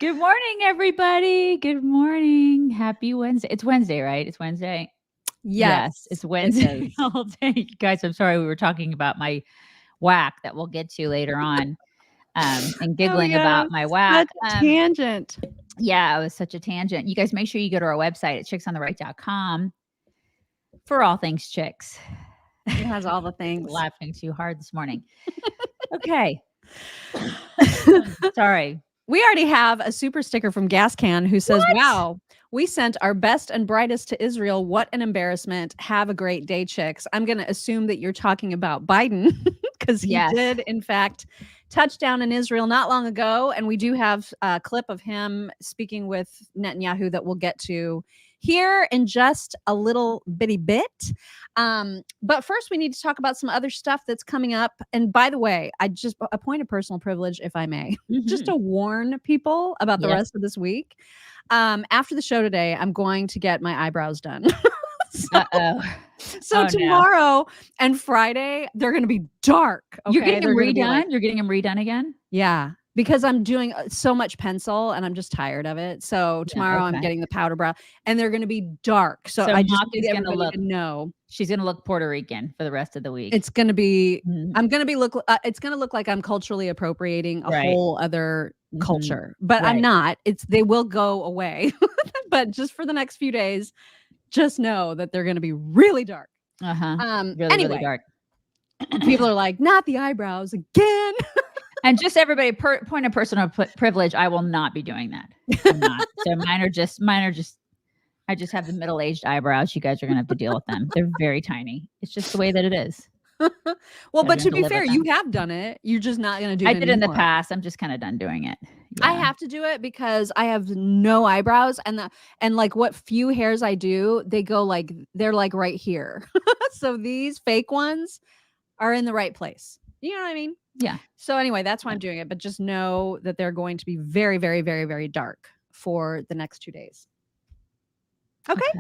Good morning, everybody. Good morning. Happy Wednesday. It's Wednesday, right? It's Wednesday. Yes, it's Wednesday all day. Guys, I'm sorry we were talking about my whack that we'll get to later on. And giggling about my whack. Tangent. Yeah, it was such a tangent. You guys make sure you go to our website at chicksontheright.com for all things chicks. It has all the things. Laughing too hard this morning. Okay. Sorry. We already have a super sticker from Gas Can who says, wow, we sent our best and brightest to Israel. What an embarrassment. Have a great day, chicks. I'm going to assume that you're talking about Biden because he did, in fact, touch down in Israel not long ago. And we do have a clip of him speaking with Netanyahu that we'll get to here in just a little bitty bit. But first, we need to talk about some other stuff that's coming up. And by the way, a point of personal privilege, if I may, just to warn people about the rest of this week. After the show today, I'm going to get my eyebrows done. So tomorrow and Friday, they're going to be dark. Okay? You're getting them redone? You're getting them redone again? Yeah. Because I'm doing so much pencil and I'm just tired of it. So tomorrow I'm getting the powder brow and they're going to be dark. So I just need everybody to know. She's going to look Puerto Rican for the rest of the week. It's going to be, it's going to look like I'm culturally appropriating a whole other culture, but I'm not. They will go away. But just for the next few days, just know that they're going to be really dark. Really dark. People are like, not the eyebrows again. And just everybody, point of personal privilege, I will not be doing that. I'm not. So mine are just, I just have the middle-aged eyebrows. You guys are going to have to deal with them. They're very tiny. It's just the way that it is. Well, but to be fair, you have done it. You're just not going to do it anymore. I did in the past. I'm just kind of done doing it. Yeah. I have to do it because I have no eyebrows and like what few hairs I do, they're like right here. So these fake ones are in the right place. You know what I mean? Yeah. So anyway, that's why I'm doing it. But just know that they're going to be very, very, very, very dark for the next 2 days. Okay.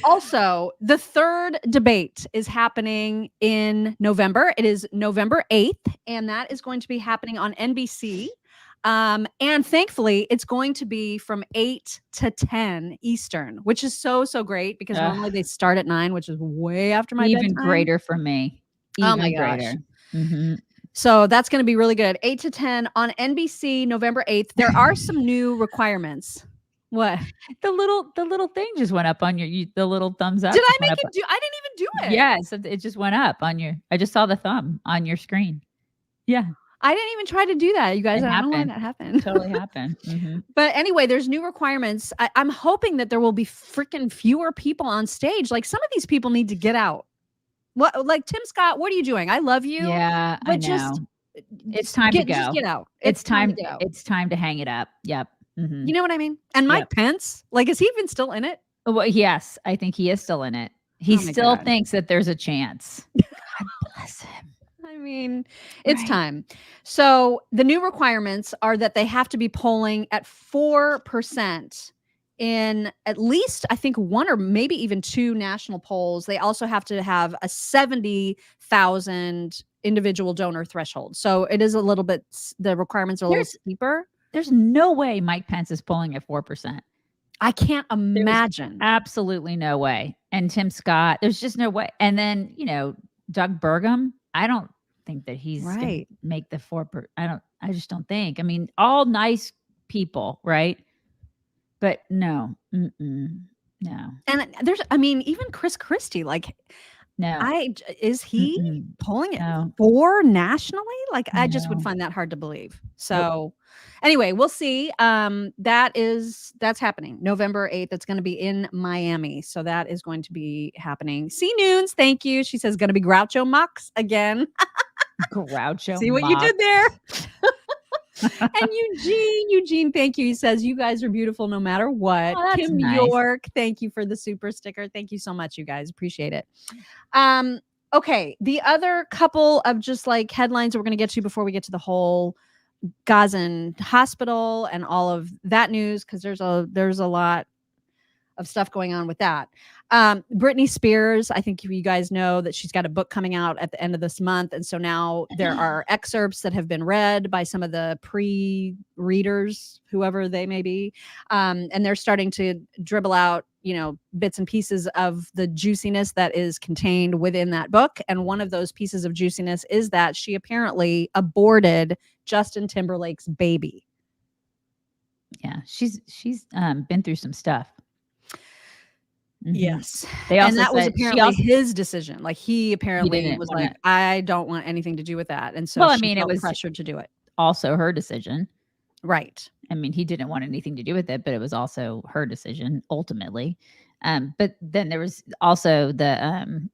Also, the third debate is happening in November. It is November 8th, and that is going to be happening on NBC. And thankfully, it's going to be from 8 to 10 Eastern, which is so great because normally they start at 9, which is way after my even bedtime. Greater for me. Oh my gosh. So that's going to be really good. 8 to 10 on NBC, November 8th. There are some new requirements. What? The little thing just went up on the little thumbs up. Did I make it do? I didn't even do it. Yes, it just went up on I just saw the thumb on your screen. Yeah. I didn't even try to do that. You guys, I don't know why that happened. Totally happened. But anyway, there's new requirements. I'm hoping that there will be freaking fewer people on stage. Like some of these people need to get out. What, like Tim Scott, what are you doing? I love you. Yeah, but I know. It's time to go. Just get out. It's time to go. It's time to hang it up. Yep. You know what I mean? And Mike Pence, like, is he even still in it? Well, yes, I think he is still in it. He still thinks that there's a chance. God bless him. I mean, it's time. So the new requirements are that they have to be polling at 4% in at least, I think, 1 or maybe even 2 national polls. They also have to have a 70,000 individual donor threshold. So it is a little bit, the requirements are a little steeper. There's no way Mike Pence is polling at 4%. I can't imagine. Absolutely no way. And Tim Scott, there's just no way. And then, Doug Burgum, I don't think that he's going to make the 4%. I just don't think. I mean, all nice people, right? But no. No. And even Chris Christie, like, no. Is he polling it 4 nationally? Like, I just would find that hard to believe. So anyway, we'll see. That's happening November 8th. It's going to be in Miami. So that is going to be happening. C Noons, thank you. She says going to be Groucho Marx again. Groucho. See what you did there. And Eugene, thank you. He says, you guys are beautiful no matter what. Oh, Kim nice. York, thank you for the super sticker. Thank you so much, you guys. Appreciate it. Okay. The other couple of just like headlines we're going to get to before we get to the whole Gazan hospital and all of that news, because there's a lot of stuff going on with that. Britney Spears, I think you guys know that she's got a book coming out at the end of this month. And so now there are excerpts that have been read by some of the pre-readers, whoever they may be. And they're starting to dribble out, bits and pieces of the juiciness that is contained within that book. And one of those pieces of juiciness is that she apparently aborted Justin Timberlake's baby. Yeah, she's been through some stuff. Mm-hmm. Yes. And that was apparently his decision. Like he apparently was like, I don't want anything to do with that. And so it was pressured to do it. Also her decision. Right. I mean, he didn't want anything to do with it, but it was also her decision ultimately. But then there was also the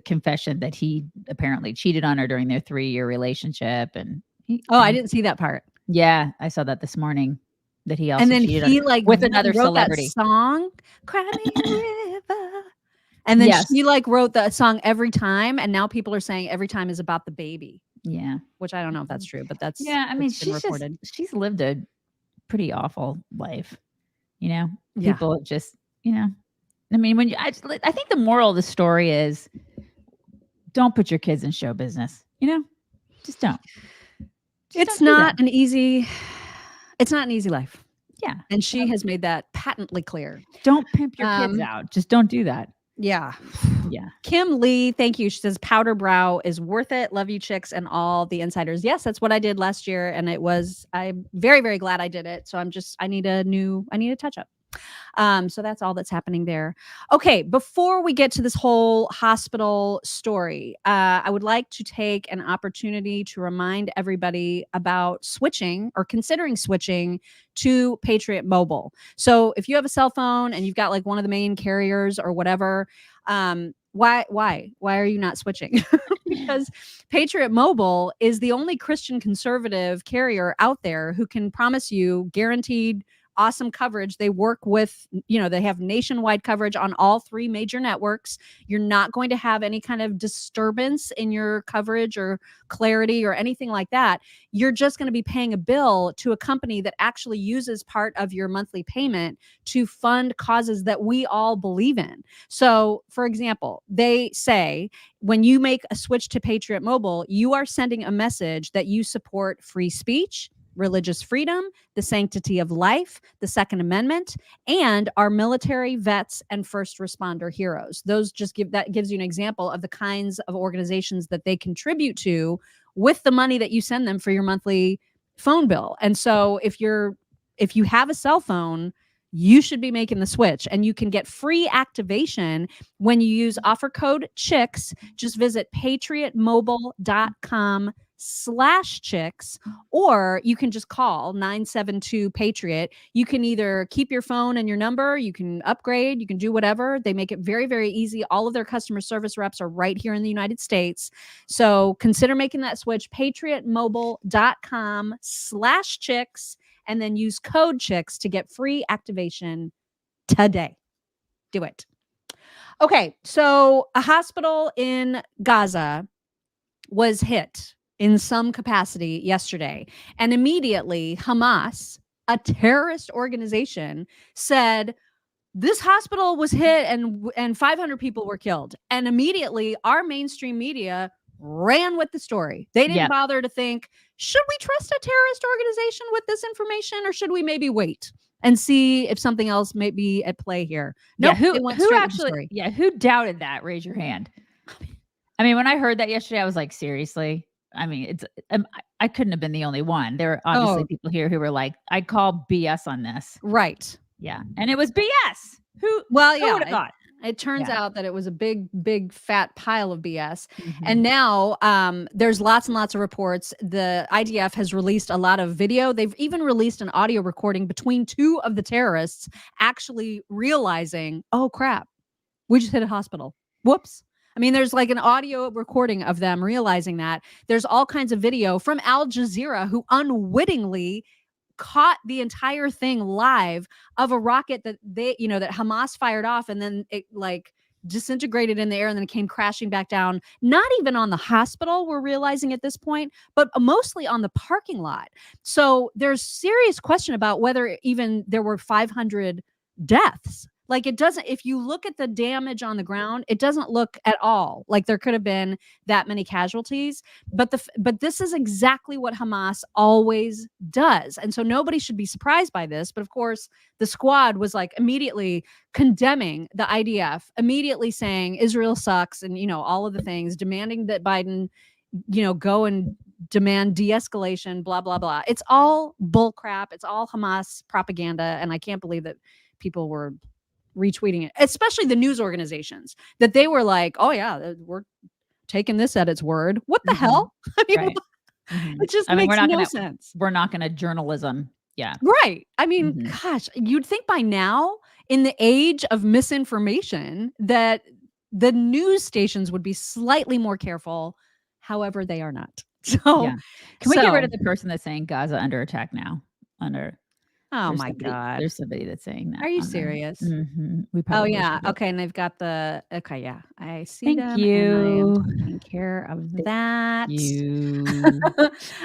confession that he apparently cheated on her during their 3-year relationship. And I didn't see that part. Yeah, I saw that this morning. That he also and then he with another wrote celebrity that song, Cry Me a River. And then she wrote the song every time, and now people are saying every time is about the baby. Yeah, which I don't know if that's true, but that's I mean, she's lived a pretty awful life. People have just I mean, when I think the moral of the story is don't put your kids in show business. Just don't. It's not an easy life. Yeah. And she has made that patently clear. Don't pimp your kids out. Just don't do that. Yeah. Yeah. Kim Lee, thank you. She says powder brow is worth it. Love you, chicks, and all the insiders. Yes, that's what I did last year. And I'm very, very glad I did it. So I need a touch up. So that's all that's happening there. Okay, before we get to this whole hospital story, I would like to take an opportunity to remind everybody about switching or considering switching to Patriot Mobile. So if you have a cell phone and you've got like one of the main carriers or whatever, why are you not switching? Because Patriot Mobile is the only Christian conservative carrier out there who can promise you guaranteed awesome coverage. They work with, they have nationwide coverage on all 3 major networks. You're not going to have any kind of disturbance in your coverage or clarity or anything like that. You're just going to be paying a bill to a company that actually uses part of your monthly payment to fund causes that we all believe in. So, for example, they say when you make a switch to Patriot Mobile, you are sending a message that you support free speech, religious freedom, the sanctity of life, the Second Amendment, and our military, vets, and first responder heroes. Those gives you an example of the kinds of organizations that they contribute to with the money that you send them for your monthly phone bill. And so if you have a cell phone, you should be making the switch, and you can get free activation when you use offer code CHICKS. Just visit patriotmobile.com/chicks, or you can just call 972-PATRIOT. You can either keep your phone and your number, you can upgrade, you can do whatever. They make it very, very easy. All of their customer service reps are right here in the United States. So consider making that switch, patriotmobile.com/chicks, and then use code CHICKS to get free activation today. Do it. Okay, so a hospital in Gaza was hit in some capacity yesterday. And immediately Hamas, a terrorist organization, said this hospital was hit and 500 people were killed. And immediately our mainstream media ran with the story. They didn't bother to think, should we trust a terrorist organization with this information, or should we maybe wait and see if something else may be at play here? No, who doubted that? Raise your hand. I mean, when I heard that yesterday, I was like, seriously? I mean, I couldn't have been the only one. There are obviously people here who were like, I'd call BS on this. Right. Yeah. And it was BS. Who would have thought? It turns out that it was a big, big, fat pile of BS. Mm-hmm. And now there's lots and lots of reports. The IDF has released a lot of video. They've even released an audio recording between 2 of the terrorists actually realizing, oh, crap, we just hit a hospital. Whoops. I mean, there's like an audio recording of them realizing that. There's all kinds of video from Al Jazeera, who unwittingly caught the entire thing live of a rocket that that Hamas fired off, and then it like disintegrated in the air and then it came crashing back down. Not even on the hospital, we're realizing at this point, but mostly on the parking lot. So there's serious question about whether even there were 500 deaths. Like, it doesn't, if you look at the damage on the ground, it doesn't look at all like there could have been that many casualties. But this is exactly what Hamas always does. And so nobody should be surprised by this. But of course, the squad was like immediately condemning the IDF, immediately saying Israel sucks and, all of the things, demanding that Biden, go and demand de-escalation, blah, blah, blah. It's all bull crap. It's all Hamas propaganda. And I can't believe that people were retweeting it, especially the news organizations, that they were like, oh yeah, we're taking this at its word. What the hell? I mean, Right. it just makes no sense. We're not going to journalism. Yeah. Right. I mean, gosh, you'd think by now, in the age of misinformation, that the news stations would be slightly more careful. However, they are not. So, yeah. Can we get rid of the person that's saying Gaza under attack now? Oh my God. There's somebody that's saying that. Are you serious? We probably yeah. Okay. And they've got okay. Yeah. I see Thank them. you. And I am taking care of that. You.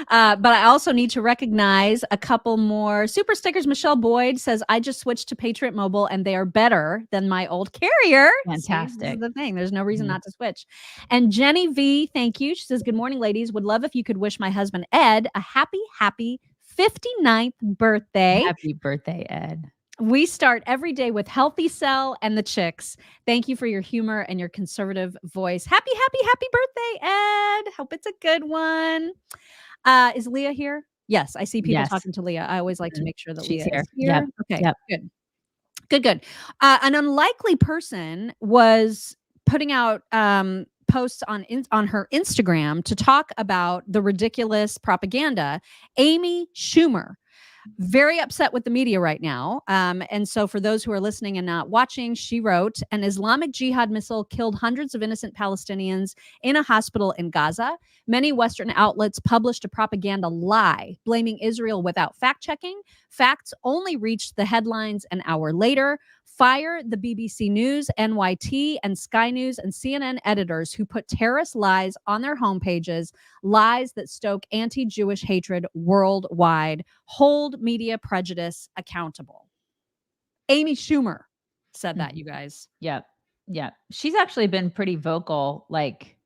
But I also need to recognize a couple more super stickers. Michelle Boyd says, I just switched to Patriot Mobile and they are better than my old carrier. Fantastic. See, this is the thing. There's no reason not to switch. And Jenny V, thank you. She says, good morning, ladies. Would love if you could wish my husband, Ed, a happy 59th birthday. Happy birthday, Ed. We start every day with Healthy Cell and the Chicks. Thank you for your humor and your conservative voice. Happy birthday, Ed. Hope it's a good one. Is Leah here? Yes, I see people talking to Leah. I always like to make sure that Leah is here. Yep. Okay, yep. Good. An unlikely person was putting out posts on her Instagram to talk about the ridiculous propaganda. Amy Schumer, very upset with the media right now. And so for those who are listening and not watching, she wrote, an Islamic Jihad missile killed hundreds of innocent Palestinians in a hospital in Gaza. Many Western outlets published a propaganda lie, blaming Israel without fact-checking. Facts only reached the headlines an hour later. Fire the BBC News, NYT, and Sky News and CNN editors who put terrorist lies on their homepages, lies that stoke anti-Jewish hatred worldwide. Hold media prejudice accountable. Amy Schumer said that, you guys. Yeah. She's actually been pretty vocal, like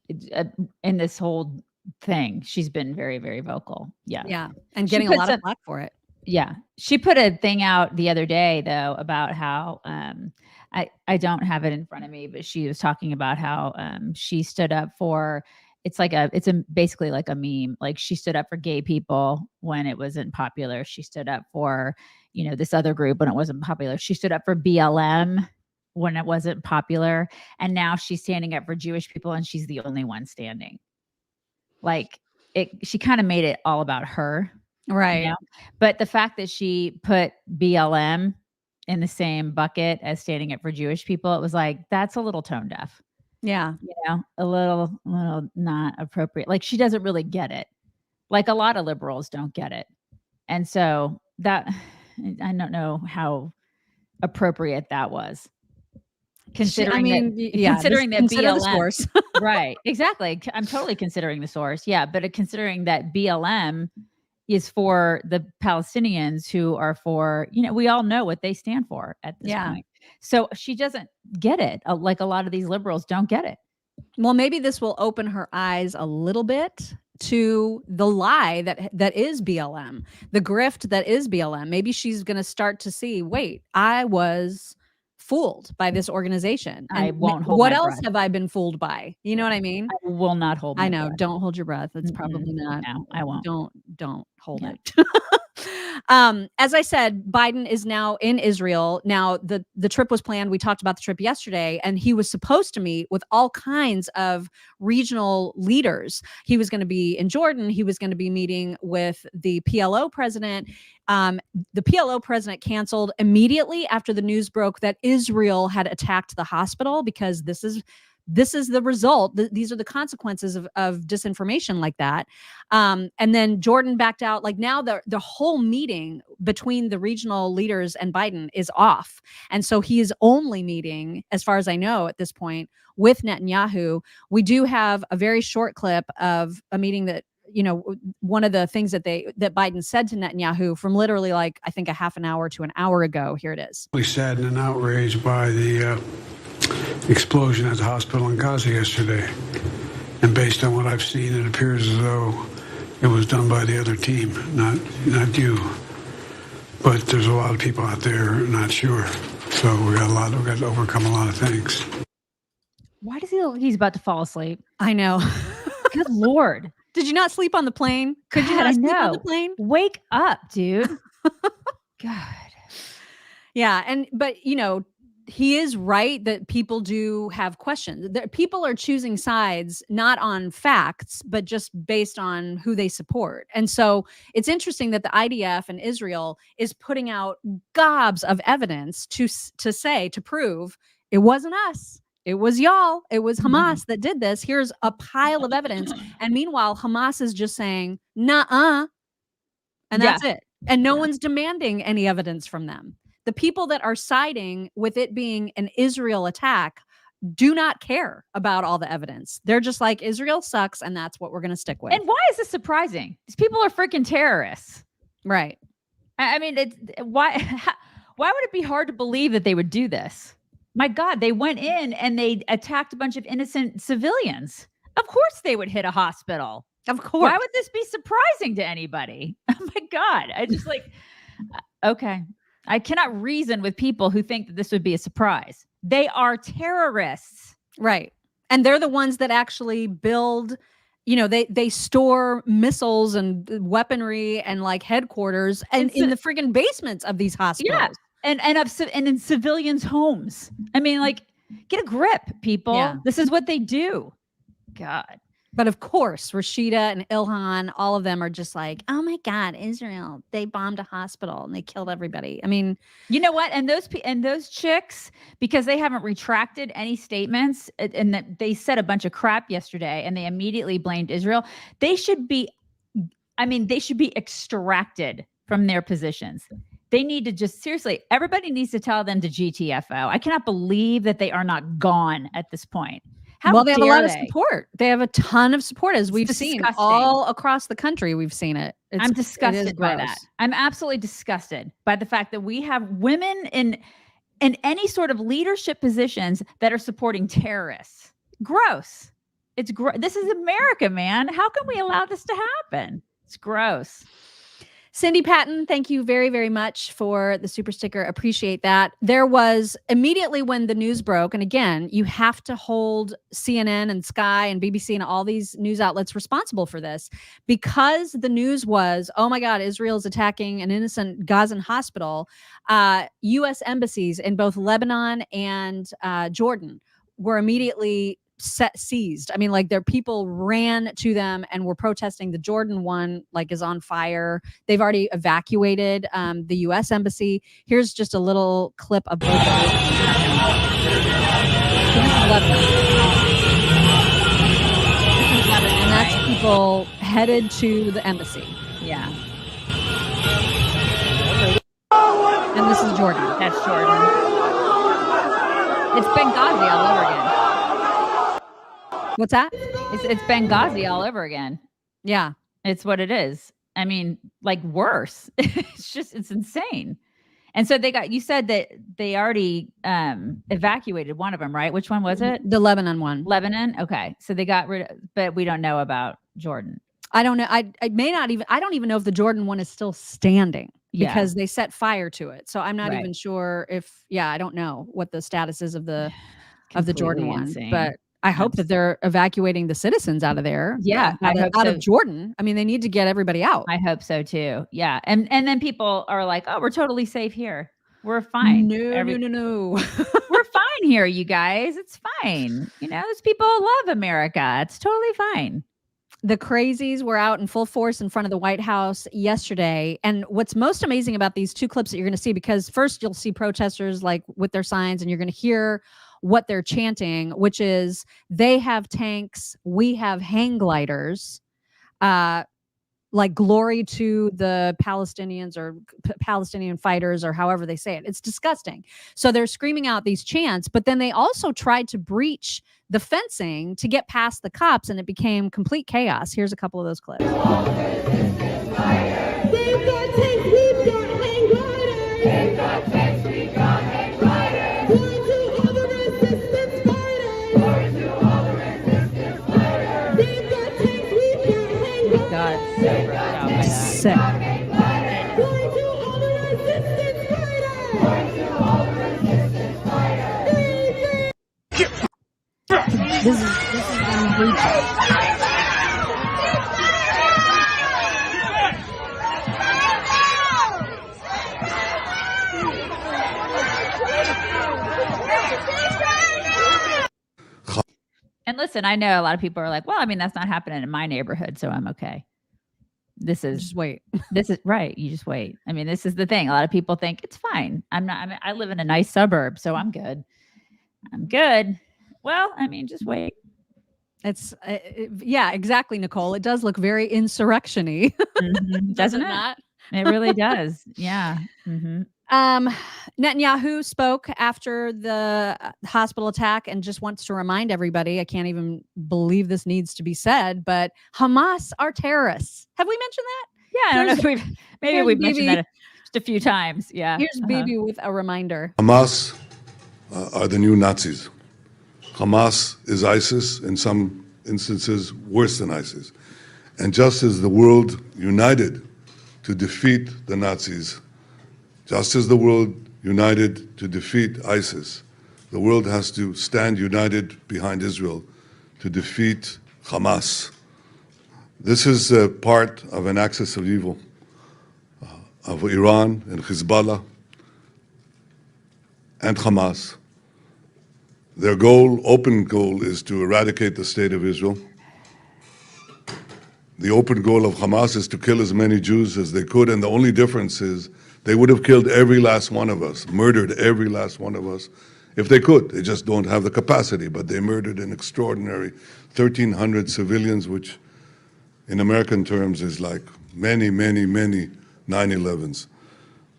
in this whole thing. She's been very, very vocal. Yeah. And getting a lot of flack for it. Yeah. She put a thing out the other day, though, about how I don't have it in front of me, but she was talking about how she stood up for, basically like a meme. Like, she stood up for gay people when it wasn't popular. She stood up for, this other group when it wasn't popular. She stood up for BLM when it wasn't popular. And now she's standing up for Jewish people and she's the only one standing. Like, she kind of made it all about her. Right. But the fact that she put BLM in the same bucket as standing up for Jewish people, it was like, that's a little tone deaf. Yeah. A little not appropriate. Like, she doesn't really get it. Like, a lot of liberals don't get it. And so that, I don't know how appropriate that was. Considering that BLM, the source. Right. Exactly. I'm totally considering the source. Yeah. But considering that BLM is for the Palestinians who are for, we all know what they stand for at this point. So she doesn't get it. Like, a lot of these liberals don't get it. Well, maybe this will open her eyes a little bit to the lie that is BLM, the grift that is BLM. Maybe she's going to start to see, wait, I was fooled by this organization. And I won't hold what my else breath. Have I been fooled by? You know what I mean? I will not hold my breath. I know. Don't hold your breath. It's probably not. No, I won't. Don't hold it. As I said, Biden is now in Israel. Now, the trip was planned. We talked about the trip yesterday, and he was supposed to meet with all kinds of regional leaders. He was going to be in Jordan. He was going to be meeting with the PLO president. The PLO president canceled immediately after the news broke that Israel had attacked the hospital, because this is the result. These are the consequences of disinformation like that. And then Jordan backed out. Like, now the whole meeting between the regional leaders and Biden is off. And so he is only meeting, as far as I know at this point, with Netanyahu. We do have a very short clip of a meeting that one of the things that Biden said to Netanyahu from literally like, I think a half an hour to an hour ago. Here it is. Really saddened and outraged by the explosion at the hospital in Gaza yesterday. And based on what I've seen, it appears as though it was done by the other team, not you. But there's a lot of people out there not sure. So we've got to overcome a lot of things. Why does he look like he's about to fall asleep? I know. Good Lord. Did you not sleep on the plane? Could you not sleep on the plane? Wake up, dude. God. Yeah. But he is right that people do have questions. People are choosing sides, not on facts, but just based on who they support. And so it's interesting that the IDF and Israel is putting out gobs of evidence to prove it wasn't us. It was y'all. It was Hamas that did this. Here's a pile of evidence. And meanwhile, Hamas is just saying, nuh-uh. And that's it. And no one's demanding any evidence from them. The people that are siding with it being an Israel attack do not care about all the evidence. They're just like, Israel sucks, and that's what we're going to stick with. And why is this surprising? These people are freaking terrorists. Right. I mean, why would it be hard to believe that they would do this? My God, they went in and they attacked a bunch of innocent civilians. Of course they would hit a hospital. Of course. Why would this be surprising to anybody? Oh my God. I just okay. I cannot reason with people who think that this would be a surprise. They are terrorists. Right. And they're the ones that actually build, they store missiles and weaponry and like headquarters and in the friggin' basements of these hospitals. Yeah. And in civilians' homes. I mean, like, get a grip, people. Yeah. This is what they do. God. But of course, Rashida and Ilhan, all of them are just like, oh my God, Israel, they bombed a hospital and they killed everybody. I mean, you know what? And those chicks, because they haven't retracted any statements and that they said a bunch of crap yesterday and they immediately blamed Israel. They should be extracted from their positions. They need to just seriously, everybody needs to tell them to GTFO. I cannot believe that they are not gone at this point. Well, they have a lot of support. They have a ton of support, as we've seen all across the country. We've seen it. I'm disgusted by that. I'm absolutely disgusted by the fact that we have women in any sort of leadership positions that are supporting terrorists. Gross. It's gross. This is America, man. How can we allow this to happen? It's gross. Cindy Patton, thank you very, very much for the super sticker. Appreciate that. There was immediately when the news broke, and again, you have to hold CNN and Sky and BBC and all these news outlets responsible for this, because the news was, oh my God, Israel's attacking an innocent Gazan hospital. U.S. embassies in both Lebanon and Jordan were immediately seized. I mean, like, their people ran to them and were protesting. The Jordan one, like, is on fire. They've already evacuated the U.S. embassy. Here's just a little clip of both of them. And that's people headed to the embassy. Yeah. And this is Jordan. That's Jordan. It's Benghazi all over again. What's that? It's Benghazi all over again. Yeah. It's what it is. I mean, like, worse. It's insane. And so you said that they already evacuated one of them, right? Which one was it? The Lebanon one. Lebanon? Okay. So they got rid of, but we don't know about Jordan. I don't know. I don't even know if the Jordan one is still standing because they set fire to it. So I'm not even sure I don't know what the status is of the Jordan one, insane. But I hope that they're evacuating the citizens out of there. Yeah. Out of Jordan. I mean, they need to get everybody out. I hope so too. Yeah. And then people are like, oh, we're totally safe here. We're fine. No. We're fine here, you guys. It's fine. Those people love America. It's totally fine. The crazies were out in full force in front of the White House yesterday. And what's most amazing about these two clips that you're going to see, because first you'll see protesters like with their signs and you're going to hear what they're chanting, which is, they have tanks, we have hang gliders. like glory to the Palestinians or Palestinian fighters or however they say it. It's disgusting. So they're screaming out these chants, but then they also tried to breach the fencing to get past the cops, and it became complete chaos. Here's a couple of those clips. Sick. This is And listen, I know a lot of people are like, well, I mean, that's not happening in my neighborhood, so I'm okay. This is just wait. This is right. You just wait. I mean, this is the thing. A lot of people think it's fine. I'm not. I mean, I live in a nice suburb, so I'm good. I'm good. Well, I mean, just wait. It's yeah, exactly, Nicole. It does look very insurrection-y, doesn't it? Not? It really does. Yeah. Mm-hmm. Netanyahu spoke after the hospital attack and just wants to remind everybody, I can't even believe this needs to be said, but Hamas are terrorists. Have we mentioned that? Yeah, I don't know if we've mentioned that just a few times. Yeah. Here's Bibi with a reminder. Hamas are the new Nazis. Hamas is ISIS, in some instances worse than ISIS. And just as the world united to defeat the Nazis, just as the world united to defeat ISIS, the world has to stand united behind Israel to defeat Hamas. This is part of an axis of evil of Iran and Hezbollah and Hamas. Their goal, open goal, is to eradicate the state of Israel. The open goal of Hamas is to kill as many Jews as they could, and the only difference is they would have killed every last one of us, murdered every last one of us, if they could. They just don't have the capacity, but they murdered an extraordinary 1,300 civilians, which in American terms is like many, many, many 9/11s.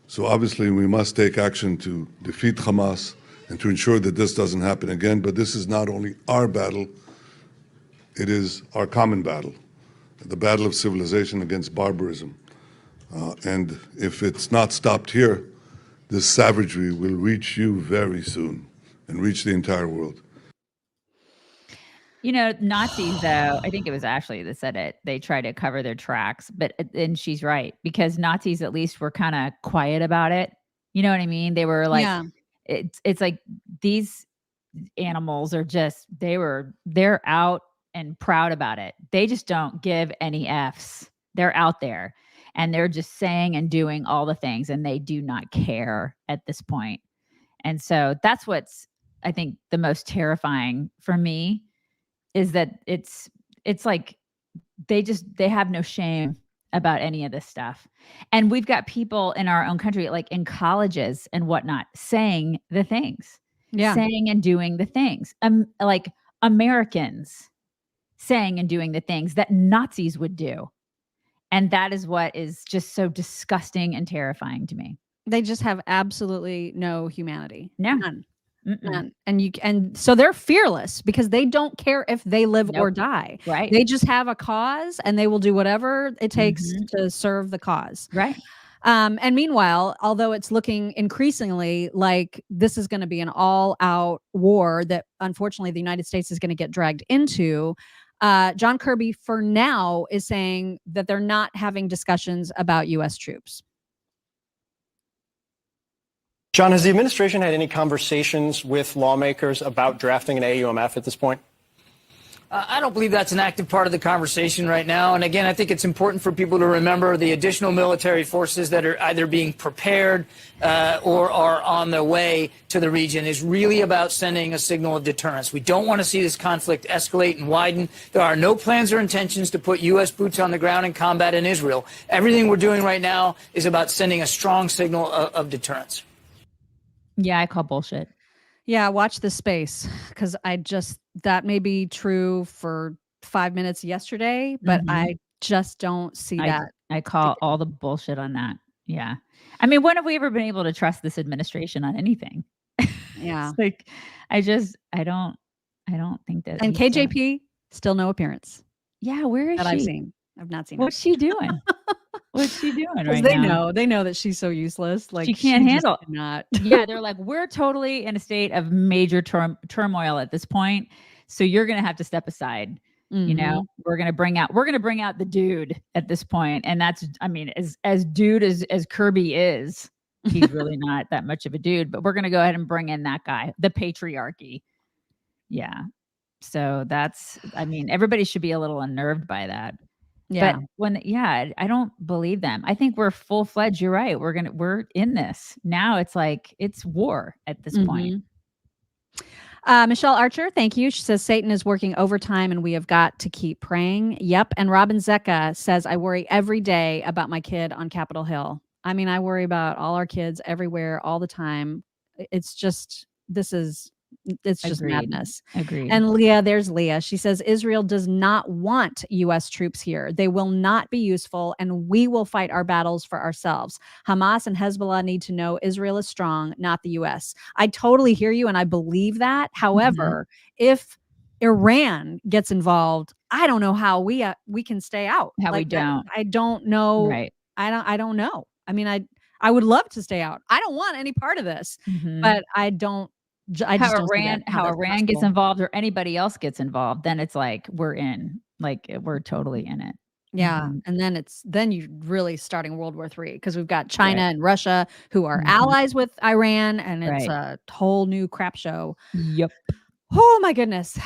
So obviously we must take action to defeat Hamas and to ensure that this doesn't happen again. But this is not only our battle, it is our common battle, the battle of civilization against barbarism. And if it's not stopped here, this savagery will reach you very soon and reach the entire world. You know, Nazis, though, I think it was Ashley that said it. They try to cover their tracks, and she's right, because Nazis at least were kind of quiet about it. You know what I mean? They were like, yeah. It's like these animals are just, they're out and proud about it. They just don't give any Fs. They're out there and they're just saying and doing all the things, and they do not care at this point. And so that's what's, I think, the most terrifying for me, is that it's like they have no shame about any of this stuff. And we've got people in our own country, like in colleges and whatnot, saying the things, saying and doing the things, like Americans saying and doing the things that Nazis would do. And that is what is just so disgusting and terrifying to me. They just have absolutely no humanity. No. None. None. And so they're fearless because they don't care if they live or die. Right. They just have a cause and they will do whatever it takes to serve the cause. Right. And meanwhile, although it's looking increasingly like this is going to be an all-out war that unfortunately the United States is going to get dragged into, John Kirby for now is saying that they're not having discussions about U.S. troops. John, has the administration had any conversations with lawmakers about drafting an AUMF at this point? I don't believe that's an active part of the conversation right now. And again, I think it's important for people to remember the additional military forces that are either being prepared or are on their way to the region is really about sending a signal of deterrence. We don't want to see this conflict escalate and widen. There are no plans or intentions to put U.S. boots on the ground in combat in Israel. Everything we're doing right now is about sending a strong signal of deterrence. Yeah, I call bullshit. Yeah, watch this space, because that may be true for 5 minutes yesterday, but I just don't see that. I call all the bullshit on that. Yeah. I mean, when have we ever been able to trust this administration on anything? Yeah. It's like, I don't think that. And KJP, still no appearance. Yeah, where is that she? I've seen. I've not seen What's she doing? What's she doing right now? They know that she's so useless. Like she can't handle it. Not. Yeah, they're like, we're totally in a state of major turmoil at this point. So you're gonna have to step aside. You know, we're gonna bring out the dude at this point. And that's, I mean, as dude as Kirby is, he's really not that much of a dude, but we're gonna go ahead and bring in that guy, the patriarchy. Yeah. So that's, I mean, everybody should be a little unnerved by that. Yeah. But I don't believe them. I think we're full-fledged. You're right. We're in this. Now it's like, it's war at this point. Michelle Archer, thank you. She says, Satan is working overtime and we have got to keep praying. Yep. And Robin Zecca says, I worry every day about my kid on Capitol Hill. I mean, I worry about all our kids everywhere, all the time. It's just, it's just madness. Agreed. And there's Leah. She says, Israel does not want U.S. troops here. They will not be useful, and we will fight our battles for ourselves. Hamas and Hezbollah need to know Israel is strong, not the U.S. I totally hear you, and I believe that. However, if Iran gets involved, I don't know how we can stay out. We don't. I don't know. Right. I don't know. I mean, I would love to stay out. I don't want any part of this, but I don't. How Iran gets involved or anybody else gets involved, then it's like we're in, like we're totally in it. Yeah. And then you're really starting World War III because we've got China and Russia who are allies with Iran, and it's a whole new crap show. Yep. Oh my goodness.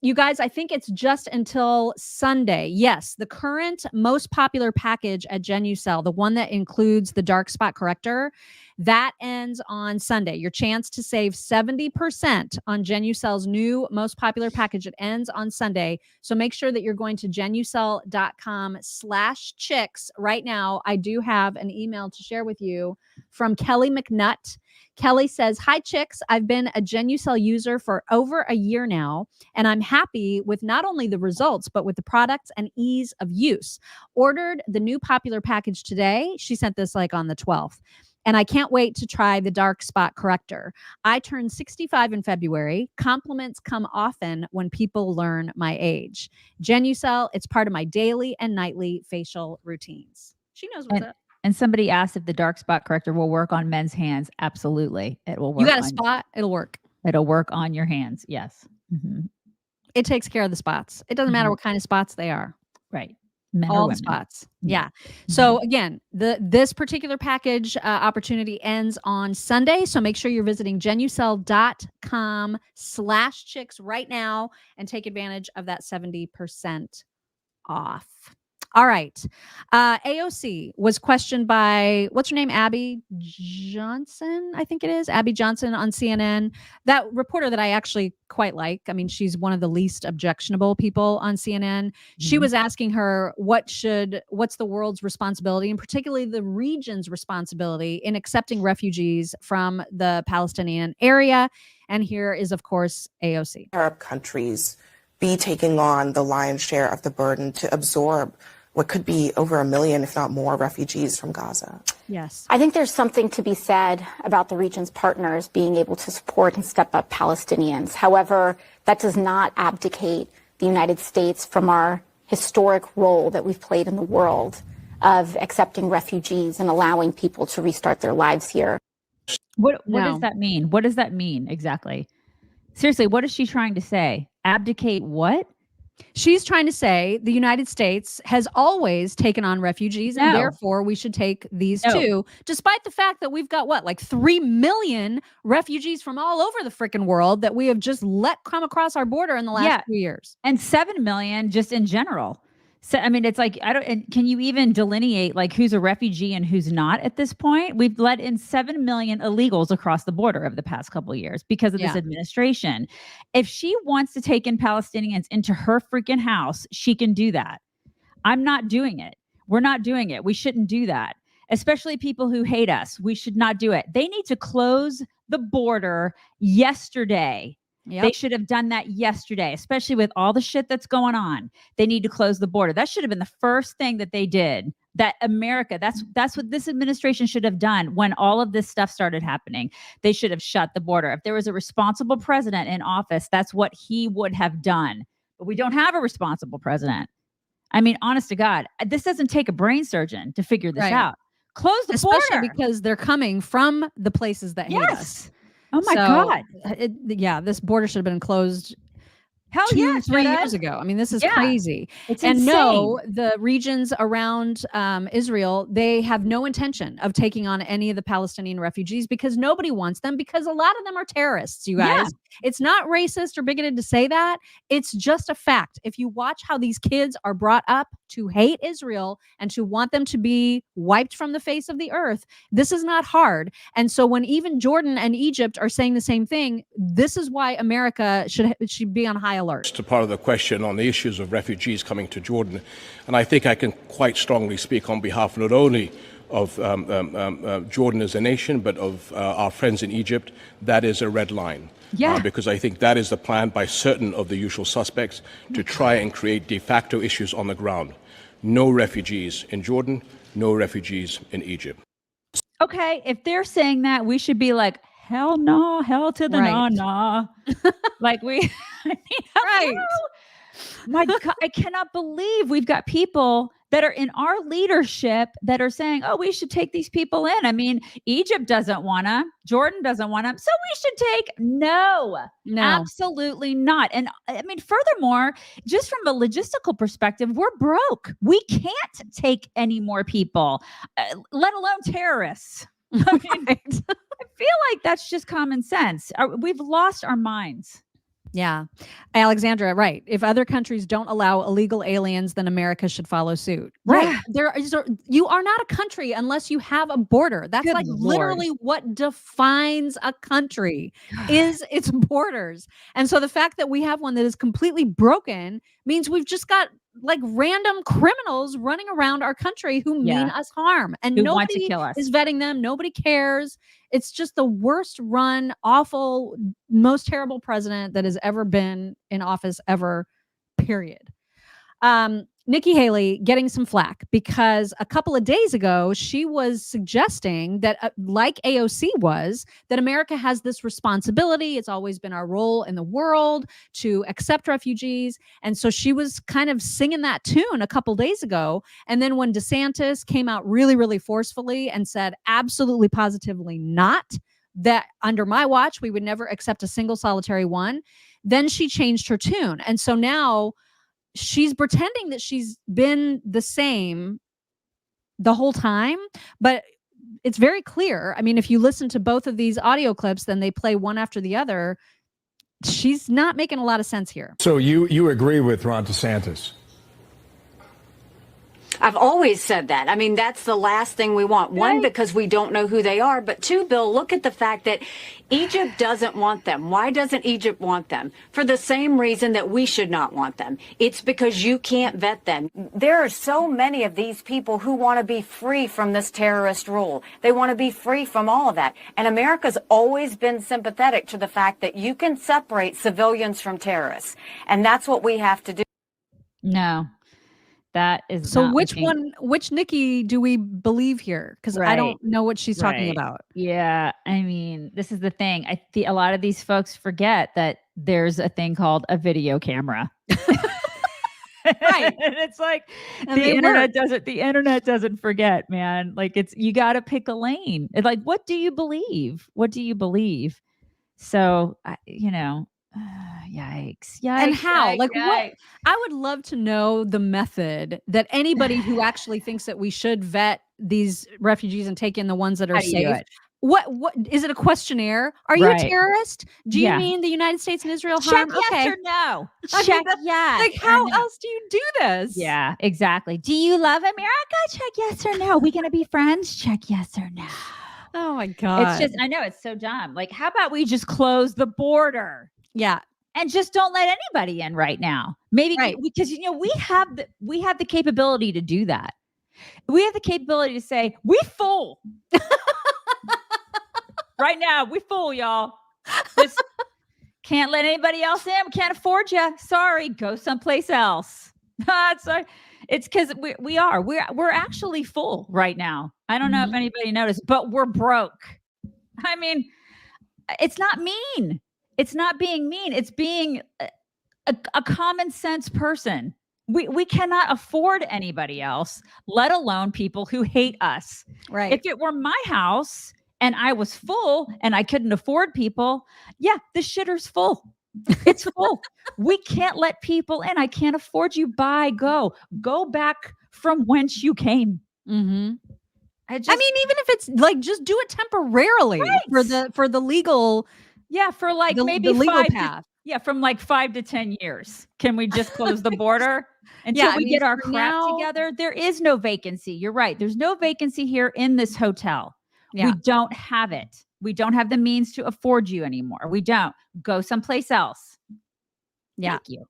You guys, I think it's just until Sunday. Yes, the current most popular package at GenuCell, the one that includes the dark spot corrector, that ends on Sunday. Your chance to save 70% on GenuCell's new most popular package. It ends on Sunday. So make sure that you're going to genucell.com/chicks right now. I do have an email to share with you from Kelly McNutt. Kelly says, hi, chicks. I've been a GenuCell user for over a year now, and I'm happy with not only the results, but with the products and ease of use. Ordered the new popular package today. She sent this like on the 12th. And I can't wait to try the dark spot corrector. I turned 65 in February. Compliments come often when people learn my age. GenuCell, it's part of my daily and nightly facial routines. She knows what's up. And somebody asked if the dark spot corrector will work on men's hands. Absolutely. It will work. You got a spot, it'll work. It'll work on your hands. Yes. It takes care of the spots. It doesn't matter what kind of spots they are. Right. All the spots. Yeah. So again, this particular package opportunity ends on Sunday. So make sure you're visiting genucell.com/chicks right now and take advantage of that 70% off. All right. AOC was questioned by, what's her name? Abby Johnson, I think it is. Abby Johnson on CNN. That reporter that I actually quite like. I mean, she's one of the least objectionable people on CNN. She was asking her, what's the world's responsibility, and particularly the region's responsibility in accepting refugees from the Palestinian area. And here is, of course, AOC. Arab countries be taking on the lion's share of the burden to absorb what could be over 1 million, if not more, refugees from Gaza? Yes. I think there's something to be said about the region's partners being able to support and step up Palestinians. However, that does not abdicate the United States from our historic role that we've played in the world of accepting refugees and allowing people to restart their lives here. What does that mean? What does that mean exactly? Seriously, what is she trying to say? Abdicate what? She's trying to say the United States has always taken on refugees, and therefore we should take these too, despite the fact that we've got like 3 million refugees from all over the freaking world that we have just let come across our border in the last 2 years. And 7 million just in general. So, I mean, it's like, can you even delineate like who's a refugee and who's not at this point? We've let in 7 million illegals across the border over the past couple of years because of this administration. If she wants to take in Palestinians into her freaking house, she can do that. I'm not doing it. We're not doing it. We shouldn't do that. Especially people who hate us. We should not do it. They need to close the border yesterday. They should have done that yesterday, especially with all the shit that's going on. They need to close the border. That should have been the first thing that they did. That America, that's what this administration should have done when all of this stuff started happening. They should have shut the border. If there was a responsible president in office, that's what he would have done. But we don't have a responsible president. I mean, honest to God, this doesn't take a brain surgeon to figure this out. Close the border. Especially because they're coming from the places that hate us. Oh my God. This border should have been closed Hell 3 years ago. I mean, this is crazy. It's and insane. no, the regions around Israel, they have no intention of taking on any of the Palestinian refugees because nobody wants them, because a lot of them are terrorists, you guys. It's not racist or bigoted to say that. It's just a fact. If you watch how these kids are brought up to hate Israel and to want them to be wiped from the face of the earth, this is not hard. And so when even Jordan and Egypt are saying the same thing, this is why America should be on high alert. To part of the question on the issues of refugees coming to Jordan, and I think I can quite strongly speak on behalf not only of Jordan as a nation, but of our friends in Egypt. That is a red line. Because I think that is the plan by certain of the usual suspects to try and create de facto issues on the ground. No refugees in Jordan, no refugees in Egypt. Okay, if they're saying that, we should be like, hell no, hell to the nah. Like my God, I cannot believe we've got people that are in our leadership that are saying, oh, we should take these people in. I mean, Egypt doesn't want to, Jordan doesn't want to, so we should take. No, absolutely not. And I mean, furthermore, just from a logistical perspective, we're broke. We can't take any more people, let alone terrorists. I mean, I feel like that's just common sense. We've lost our minds. Yeah. Alexandra, right. If other countries don't allow illegal aliens, then America should follow suit. Right. You are not a country unless you have a border. That's literally what defines a country is its borders. And so the fact that we have one that is completely broken means we've just got like random criminals running around our country who mean us harm, and who nobody want to kill us. Is vetting them. Nobody cares. It's just the worst run, awful, most terrible president that has ever been in office ever, period. Nikki Haley getting some flack because a couple of days ago, she was suggesting that like AOC was, that America has this responsibility. It's always been our role in the world to accept refugees. And so she was kind of singing that tune a couple days ago. And then when DeSantis came out really, really forcefully and said, absolutely, positively not, that under my watch, we would never accept a single solitary one, then she changed her tune. And so now she's pretending that she's been the same the whole time, but it's very clear. I mean, if you listen to both of these audio clips, then they play one after the other. She's not making a lot of sense here. So you agree with Ron DeSantis? I've always said that. I mean, that's the last thing we want. One, because we don't know who they are. But two, Bill, look at the fact that Egypt doesn't want them. Why doesn't Egypt want them? For the same reason that we should not want them. It's because you can't vet them. There are so many of these people who want to be free from this terrorist rule. They want to be free from all of that. And America's always been sympathetic to the fact that you can separate civilians from terrorists. And that's what we have to do. No. That is so. Which Nikki do we believe here? Because I don't know what she's talking about. Yeah, I mean, this is the thing. A lot of these folks forget that there's a thing called a video camera. Right, and it's like the internet doesn't forget, man. Like you got to pick a lane. It's like, what do you believe? What do you believe? So yikes. And how? Yikes, like yikes. What? I would love to know the method that anybody who actually thinks that we should vet these refugees and take in the ones that are safe. What is it, a questionnaire? Are you a terrorist? Do you mean the United States and Israel harm? Check yes or no. Check yes. Like, how else do you do this? Yeah, exactly. Do you love America? Check yes or no. We gonna be friends? Check yes or no. Oh my God. I know it's so dumb. Like, how about we just close the border? Yeah. And just don't let anybody in right now. Maybe because we have the capability to do that. We have the capability to say, we full. Right now, we full, y'all. Just Can't let anybody else in. Can't afford you. Sorry. Go someplace else. It's because we're actually full right now. I don't know if anybody noticed, but we're broke. I mean, it's not mean. It's not being mean. It's being a common sense person. We cannot afford anybody else, let alone people who hate us. Right. If it were my house and I was full and I couldn't afford people, yeah, the shitter's full. It's full. We can't let people in. I can't afford you. Bye. Go back from whence you came. Mm-hmm. I mean, even if it's like, just do it temporarily for the legal. Yeah, for like maybe the legal path. From like 5 to 10 years. Can we just close the border until we get our crap together? There is no vacancy. You're right. There's no vacancy here in this hotel. Yeah. We don't have it. We don't have the means to afford you anymore. We don't. Go someplace else. Yeah. Thank you.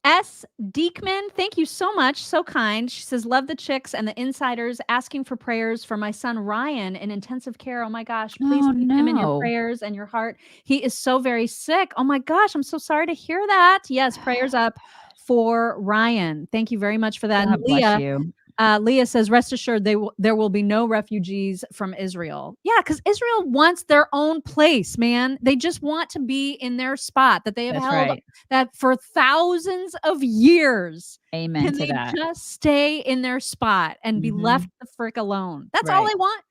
S. Deekman, thank you so much. So kind. She says, love the chicks and the insiders, asking for prayers for my son Ryan in intensive care. Oh my gosh, please keep him in your prayers and your heart. He is so very sick. Oh my gosh, I'm so sorry to hear that. Yes, prayers up for Ryan. Thank you very much for that. God bless you. Leah says, rest assured, there will be no refugees from Israel. Yeah, because Israel wants their own place, man. They just want to be in their spot that they have held that for thousands of years. Amen Can to they that. just stay in their spot and be left the frick alone? That's all they want.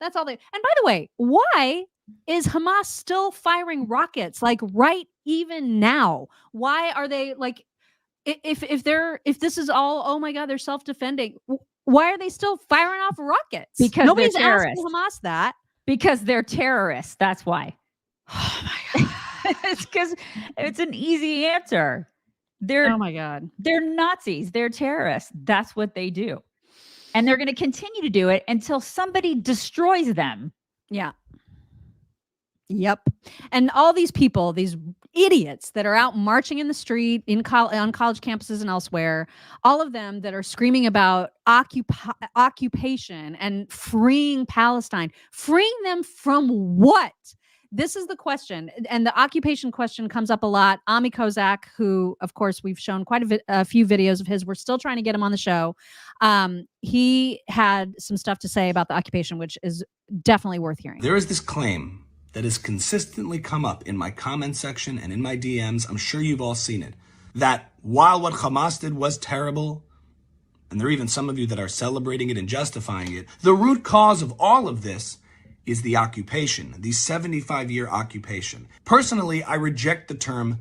That's all they. And by the way, why is Hamas still firing rockets like right even now? Why are they like? If this is all, oh my God, they're self-defending, why are they still firing off rockets? Because nobody's they're asking Hamas that. Because they're terrorists. That's why. Oh my God. It's because it's an easy answer. Oh my God. They're Nazis. They're terrorists. That's what they do. And they're going to continue to do it until somebody destroys them. Yeah. Yep. And all these people, these idiots that are out marching in the street on college campuses and elsewhere, all of them that are screaming about occupation and freeing Palestine, freeing them from what? This is the question. And the occupation question comes up a lot. Ami Kozak, who, of course, we've shown quite a few videos of his. We're still trying to get him on the show. He had some stuff to say about the occupation, which is definitely worth hearing. There is this claim that has consistently come up in my comment section and in my DMs. I'm sure you've all seen it. That while what Hamas did was terrible, and there are even some of you that are celebrating it and justifying it, the root cause of all of this is the occupation, the 75-year occupation. Personally, I reject the term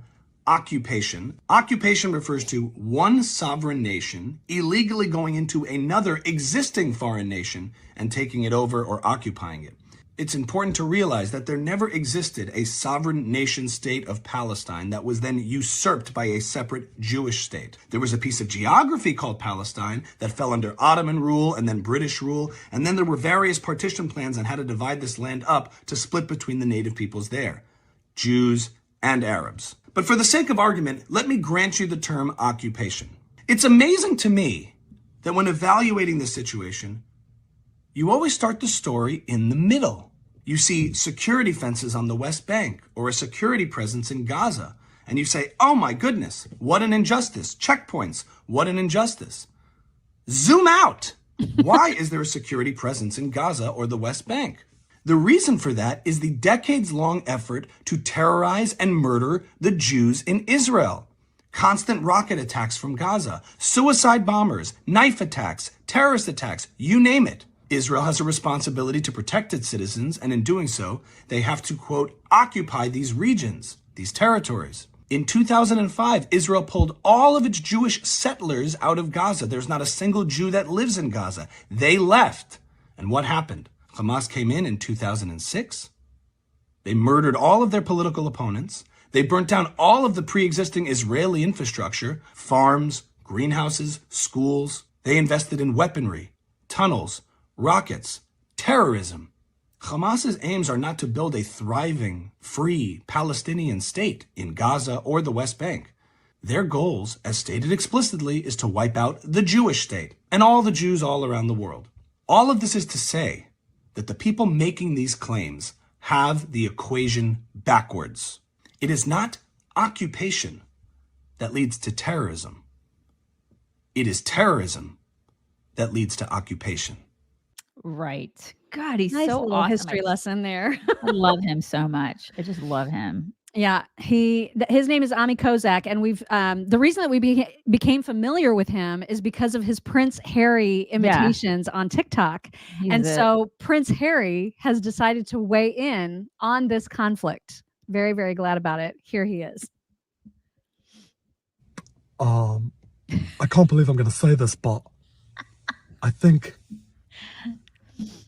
occupation. Occupation refers to one sovereign nation illegally going into another existing foreign nation and taking it over or occupying it. It's important to realize that there never existed a sovereign nation state of Palestine that was then usurped by a separate Jewish state. There was a piece of geography called Palestine that fell under Ottoman rule and then British rule, and then there were various partition plans on how to divide this land up to split between the native peoples there, Jews and Arabs. But for the sake of argument, let me grant you the term occupation. It's amazing to me that when evaluating the situation, you always start the story in the middle. You see security fences on the West Bank or a security presence in Gaza, and you say, oh my goodness, what an injustice. Checkpoints, what an injustice. Zoom out. Why is there a security presence in Gaza or the West Bank? The reason for that is the decades-long effort to terrorize and murder the Jews in Israel. Constant rocket attacks from Gaza, suicide bombers, knife attacks, terrorist attacks, you name it. Israel has a responsibility to protect its citizens, and in doing so, they have to, quote, occupy these regions, these territories. In 2005, Israel pulled all of its Jewish settlers out of Gaza. There's not a single Jew that lives in Gaza. They left. And what happened? Hamas came in 2006. They murdered all of their political opponents. They burnt down all of the pre-existing Israeli infrastructure, farms, greenhouses, schools. They invested in weaponry, tunnels, rockets, terrorism. Hamas's aims are not to build a thriving, free Palestinian state in Gaza or the West Bank. Their goals, as stated explicitly, is to wipe out the Jewish state and all the Jews all around the world. All of this is to say that the people making these claims have the equation backwards. It is not occupation that leads to terrorism. It is terrorism that leads to occupation. Right. God, he's Nice so little awesome. history lesson there. I love him so much. I just love him. Yeah, his name is Ami Kozak, and we've the reason that we became familiar with him is because of his Prince Harry imitations on TikTok. So Prince Harry has decided to weigh in on this conflict. Very, very glad about it. Here he is. I can't believe I'm going to say this, but I think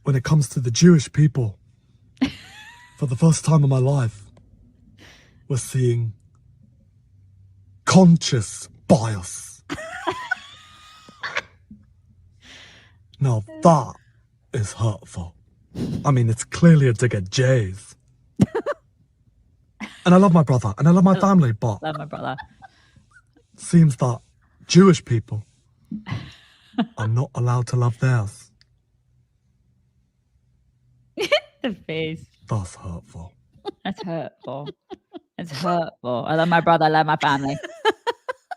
when it comes to the Jewish people, for the first time in my life, we're seeing conscious bias. Now that is hurtful. I mean, it's clearly a dig at Jays. And I love my brother, and I love my family, but love my brother. Seems that Jewish people are not allowed to love theirs. The face. That's hurtful. That's hurtful. It's hurtful. I love my brother. I love my family.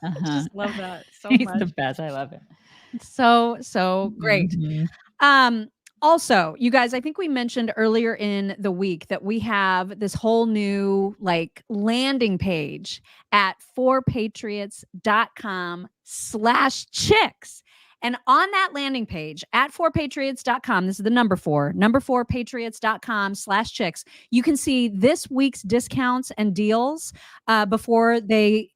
I just love that so He's much. the best. I love him. So great. Mm-hmm. Also, you guys, I think we mentioned earlier in the week that we have this whole new landing page at forpatriots.com/chicks. And on that landing page at forpatriots.com, this is the number 4patriots.com/chicks, you can see this week's discounts and deals before they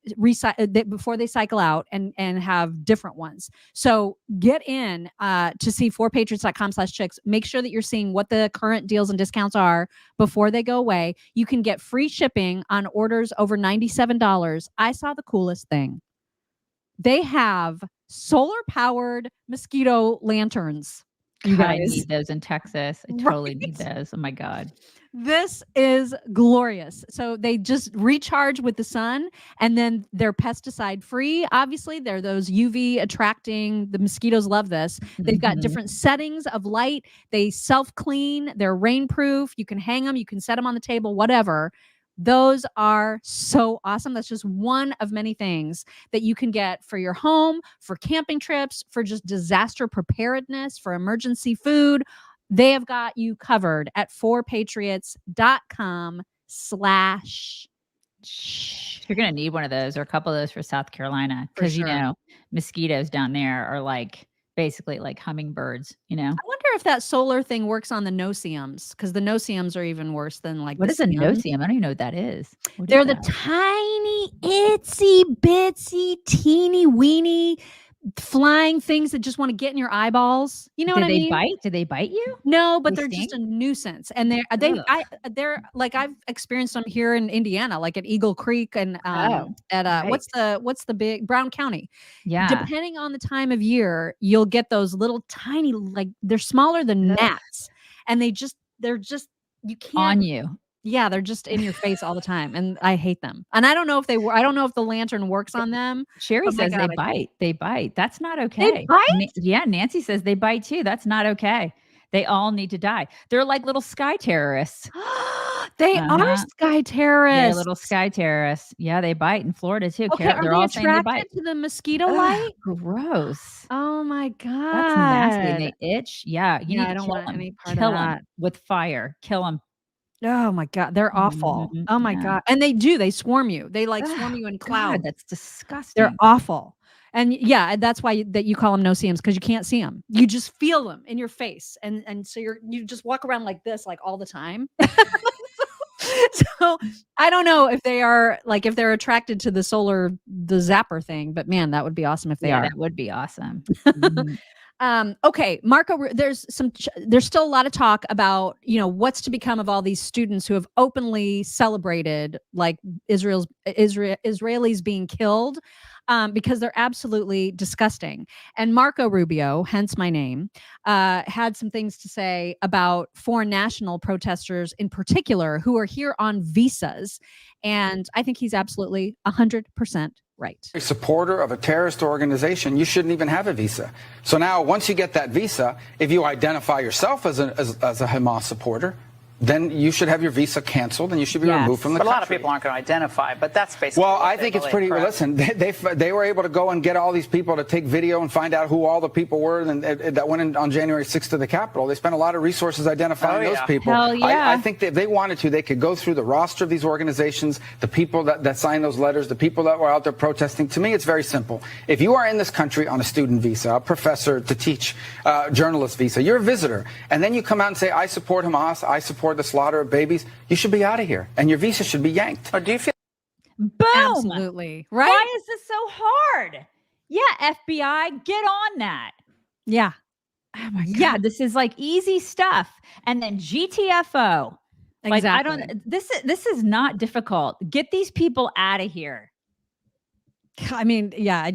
cycle out and have different ones. So get in to see forpatriots.com/chicks. Make sure that you're seeing what the current deals and discounts are before they go away. You can get free shipping on orders over $97. I saw the coolest thing. They have solar-powered mosquito lanterns. You guys, I need those in Texas. I totally need those. Oh my God. This is glorious. So they just recharge with the sun, and then they're pesticide free. Obviously, they're those UV attracting. The mosquitoes love this. They've got different settings of light. They self-clean. They're rainproof. You can hang them. You can set them on the table, whatever. Those are so awesome. That's just one of many things that you can get for your home, for camping trips, for just disaster preparedness, for emergency food. They have got you covered at forpatriots.com/. You're going to need one of those or a couple of those for South Carolina because, mosquitoes down there are basically like hummingbirds, I wonder if that solar thing works on the no-see-ums, because the no-see-ums are even worse than What is a no-see-um? I don't even know what that is. They're the tiny, itsy, bitsy, teeny, weeny flying things that just want to get in your eyeballs. You know what I mean? Do they bite you? No, but They they're sting? just a nuisance. And they're like, I've experienced them here in Indiana, like at Eagle Creek and what's the big Brown County. Yeah. Depending on the time of year, you'll get those little tiny, they're smaller than gnats, and they're just you can't On you. Yeah, they're just in your face all the time, and I hate them. And I don't know if I don't know if the lantern works on them. Sherry says they bite. They bite. That's not okay. They bite? Yeah, Nancy says they bite too. That's not okay. They all need to die. They're like little sky terrorists. They are sky terrorists. Yeah, little sky terrorists. Yeah, they bite in Florida too. Okay, They're all saying they bite. to the mosquito light? Gross. Oh my God. That's nasty. And they itch. Yeah, you need I to don't kill want them. any part Kill of them that. with fire. Kill them. Oh my God, they're awful. Oh my God. And they swarm you. They swarm you in clouds. God, that's disgusting. They're awful. And yeah, that's why you call them no-see-ums, because you can't see them. You just feel them in your face. And so you just walk around like this, all the time. So I don't know if they are if they're attracted to the zapper thing, but man, that would be awesome if they are. That would be awesome. Mhm. Okay, Marco, there's still a lot of talk about, what's to become of all these students who have openly celebrated Israelis being killed, because they're absolutely disgusting. And Marco Rubio, hence my name, had some things to say about foreign national protesters in particular who are here on visas. And I think he's absolutely 100% right. A supporter of a terrorist organization, you shouldn't even have a visa. So now once you get that visa, if you identify yourself as a Hamas supporter, then you should have your visa canceled and you should be removed from the But a country. lot of people aren't going to identify, but that's basically. Well, what I they think it's believe, pretty. correct? Listen, they were able to go and get all these people to take video and find out who all the people were that went in on January 6th to the Capitol. They spent a lot of resources identifying those people. Hell yeah. I think that if they wanted to, they could go through the roster of these organizations, the people that signed those letters, the people that were out there protesting. To me, it's very simple. If you are in this country on a student visa, a professor to teach, journalist visa, you're a visitor, and then you come out and say, I support Hamas, I support the slaughter of babies, you should be out of here, and your visa should be yanked. Or do you feel? Boom. Absolutely. Right? Why is this so hard? Yeah, FBI, get on that. Yeah. Oh my God. Yeah, this is like easy stuff. And then GTFO. Like, Exactly. I don't, this is not difficult. Get these people out of here. I mean, yeah,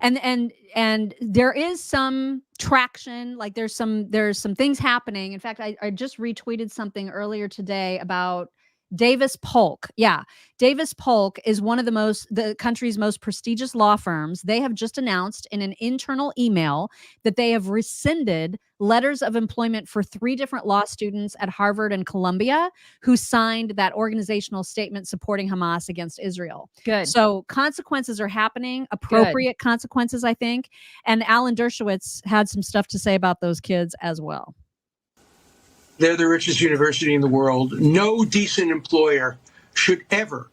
and there is some traction. Like there's some things happening. In fact, I just retweeted something earlier today about Davis Polk. Yeah. Davis Polk is one of the country's most prestigious law firms. They have just announced in an internal email that they have rescinded letters of employment for 3 different law students at Harvard and Columbia who signed that organizational statement supporting Hamas against Israel. Good. So consequences are happening, appropriate consequences, I think. And Alan Dershowitz had some stuff to say about those kids as well. They're the richest university in the world. No decent employer should ever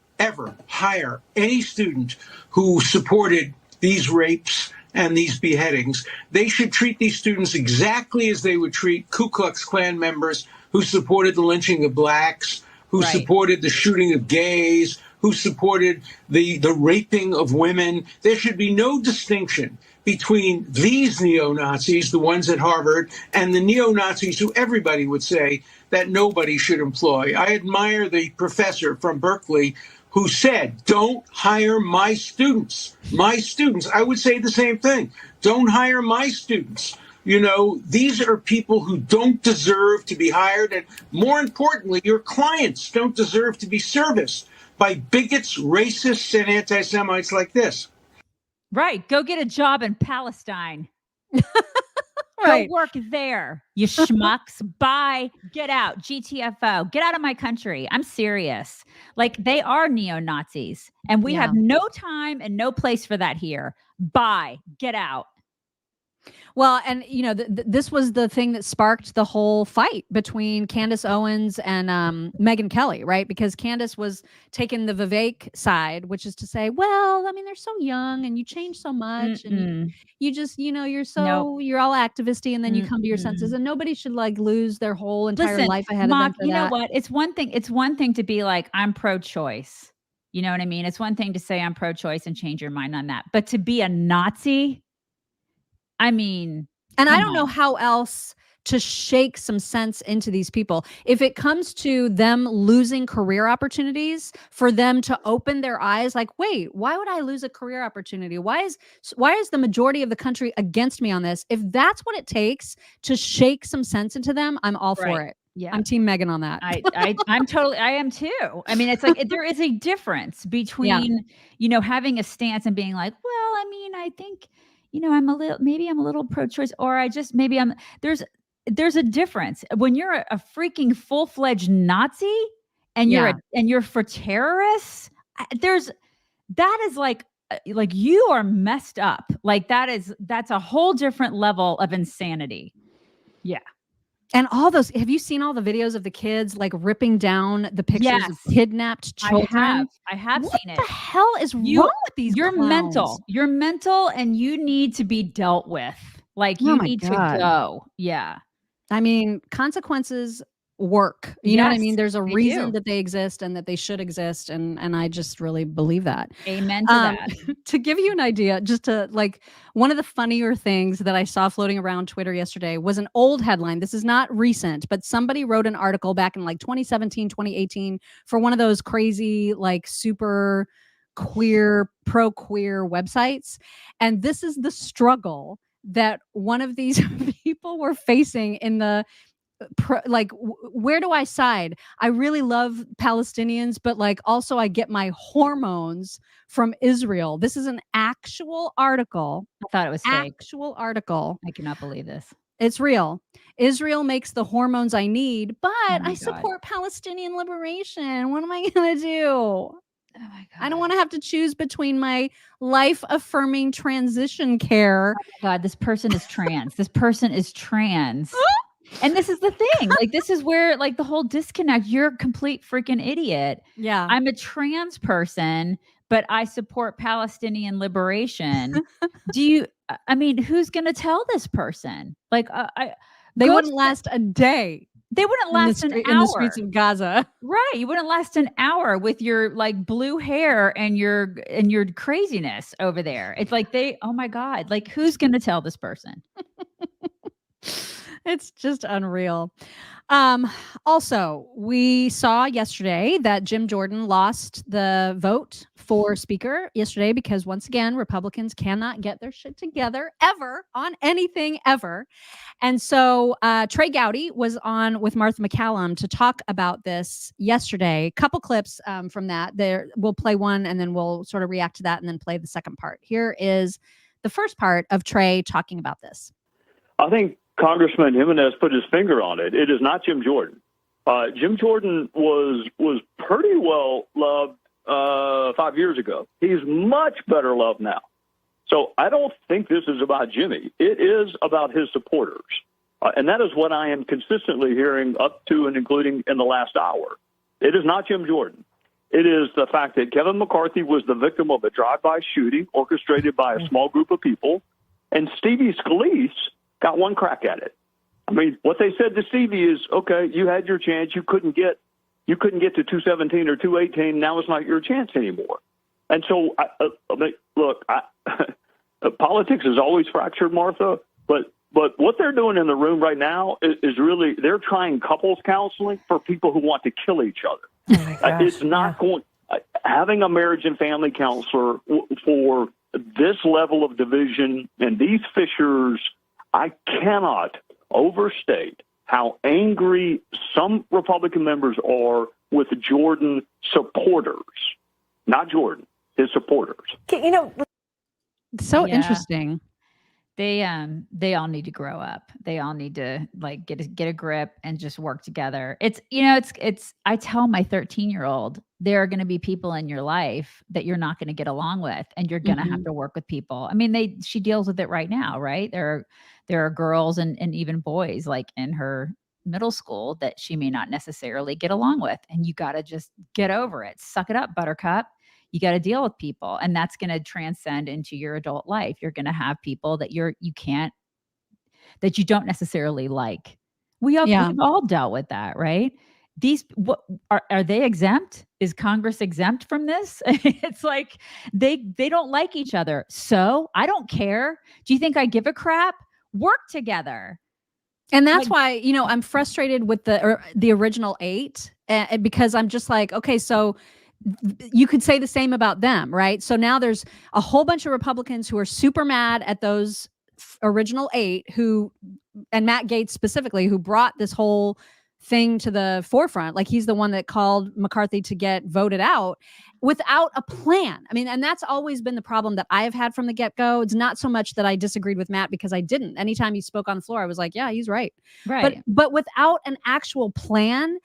hire any student who supported these rapes and these beheadings. They should treat these students exactly as they would treat Ku Klux Klan members who supported the lynching of blacks, who supported the shooting of gays, who supported the raping of women. There should be no distinction between these neo-Nazis, the ones at Harvard, and the neo-Nazis who everybody would say that nobody should employ. I admire the professor from Berkeley who said, don't hire my students. My students. I would say the same thing. Don't hire my students. You know, these are people who don't deserve to be hired. And more importantly, your clients don't deserve to be serviced by bigots, racists, and anti-Semites like this. Right. Go get a job in Palestine. Right. Go work there, you schmucks. Bye. Get out. GTFO. Get out of my country. I'm serious. Like, they are neo-Nazis, and we have no time and no place for that here. Bye. Get out. Well, and you know, this was the thing that sparked the whole fight between Candace Owens and Megyn Kelly, right? Because Candace was taking the Vivek side, which is to say, well, I mean, they're so young and you change so much, and you just, you know, you're all activisty, and then you come to your senses, and nobody should like lose their whole entire life ahead of them. You know what? It's one thing to be like, I'm pro-choice. You know what I mean? It's one thing to say I'm pro-choice and change your mind on that, but to be a Nazi. I mean, and I don't know how else to shake some sense into these people. If it comes to them losing career opportunities, for them to open their eyes, like, wait, why would I lose a career opportunity? Why is the majority of the country against me on this? If that's what it takes to shake some sense into them, I'm all for it. Yeah. I'm team Megyn on that. I am too. I mean, it's like, there is a difference between, you know, having a stance and being like, well, I mean, I think, you know, I'm a little pro-choice, or there's a difference when you're a freaking full-fledged Nazi and you're for terrorists. That is like you are messed up. Like that's a whole different level of insanity. Yeah. And all those, have you seen all the videos of the kids like ripping down the pictures of kidnapped children? I have seen it. What the hell is wrong with these clowns? You're mental, and you need to be dealt with. Like, you need to go. Yeah. I mean, consequences work. You know what I mean? There's a reason that they exist and that they should exist. And I just really believe that. Amen to that. To give you an idea, just to like, one of the funnier things that I saw floating around Twitter yesterday was an old headline. This is not recent, but somebody wrote an article back in like 2017, 2018 for one of those crazy, like super queer, pro-queer websites. And this is the struggle that one of these people were facing in the where do I side? I really love Palestinians, but like also I get my hormones from Israel. This is an actual article. I thought it was fake. Actual article. I cannot believe this. It's real. Israel makes the hormones I need, but I God. support Palestinian liberation. What am I going to do? Oh my God. I don't want to have to choose between my life-affirming transition care. Oh my God, this person is trans. This person is trans. And this is the thing. Like, this is where, like, the whole disconnect. You're a complete freaking idiot. Yeah. I'm a trans person, but I support Palestinian liberation. I mean, who's going to tell this person? Like, they wouldn't last a day. They wouldn't last an hour in the streets of Gaza. Right. You wouldn't last an hour with your like blue hair and your craziness over there. It's like oh my God, like who's going to tell this person? It's just unreal. Also, we saw yesterday that Jim Jordan lost the vote for speaker yesterday because once again, Republicans cannot get their shit together ever on anything ever. And so Trey Gowdy was on with Martha McCallum to talk about this yesterday. Couple clips from that. We'll play one and then we'll sort of react to that and then play the second part. Here is the first part of Trey talking about this. I think Congressman Jimenez put his finger on it. It is not Jim Jordan. Jim Jordan was pretty well loved 5 years ago. He's much better loved now. So I don't think this is about Jimmy. It is about his supporters. And that is what I am consistently hearing up to and including in the last hour. It is not Jim Jordan. It is the fact that Kevin McCarthy was the victim of a drive-by shooting orchestrated by a small group of people, and Stevie Scalise got one crack at it. I mean, what they said to Stevie is, okay, you had your chance. You couldn't get to 217 or 218. Now it's not your chance anymore. And so, politics is always fractured, Martha. But what they're doing in the room right now is really they're trying couples counseling for people who want to kill each other. Oh it's not going. Having a marriage and family counselor for this level of division and these fissures, I cannot overstate how angry some Republican members are with Jordan supporters, not Jordan, his supporters. So interesting. They all need to grow up. They all need to like get a grip and just work together. It's I tell my 13-year-old there are going to be people in your life that you're not going to get along with, and you're going to have to work with people. I mean, she deals with it right now, right? There are girls and even boys like in her middle school that she may not necessarily get along with, and you got to just get over it. Suck it up, buttercup. You got to deal with people, and that's going to transcend into your adult life. You're going to have people that you don't necessarily like. We've all dealt with that, right? What are they exempt? Is Congress exempt from this? It's like they don't like each other. So I don't care. Do you think I give a crap? Work together. And that's why, I'm frustrated with the original 8 because I'm just like, okay, so you could say the same about them, right? So now there's a whole bunch of Republicans who are super mad at those original 8 and Matt Gaetz specifically, who brought this whole thing to the forefront. Like he's the one that called McCarthy to get voted out without a plan. I mean, and that's always been the problem that I have had from the get-go. It's not so much that I disagreed with Matt because I didn't. Anytime he spoke on the floor, I was like, yeah, he's right. Right. But without an actual plan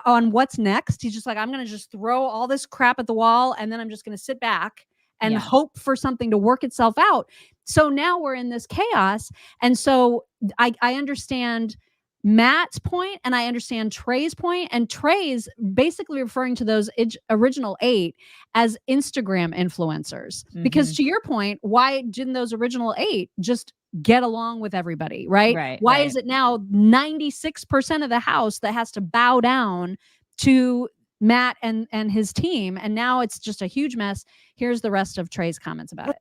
on what's next, he's just like, I'm going to just throw all this crap at the wall, and then I'm just going to sit back and hope for something to work itself out. So now we're in this chaos. And so I understand Matt's point, and I understand Trey's point, and Trey's basically referring to those original 8 as Instagram influencers. Because to your point, why didn't those original 8 just get along with everybody, right? Why is it now 96% of the House that has to bow down to Matt and his team, and now it's just a huge mess? Here's the rest of Trey's comments about it.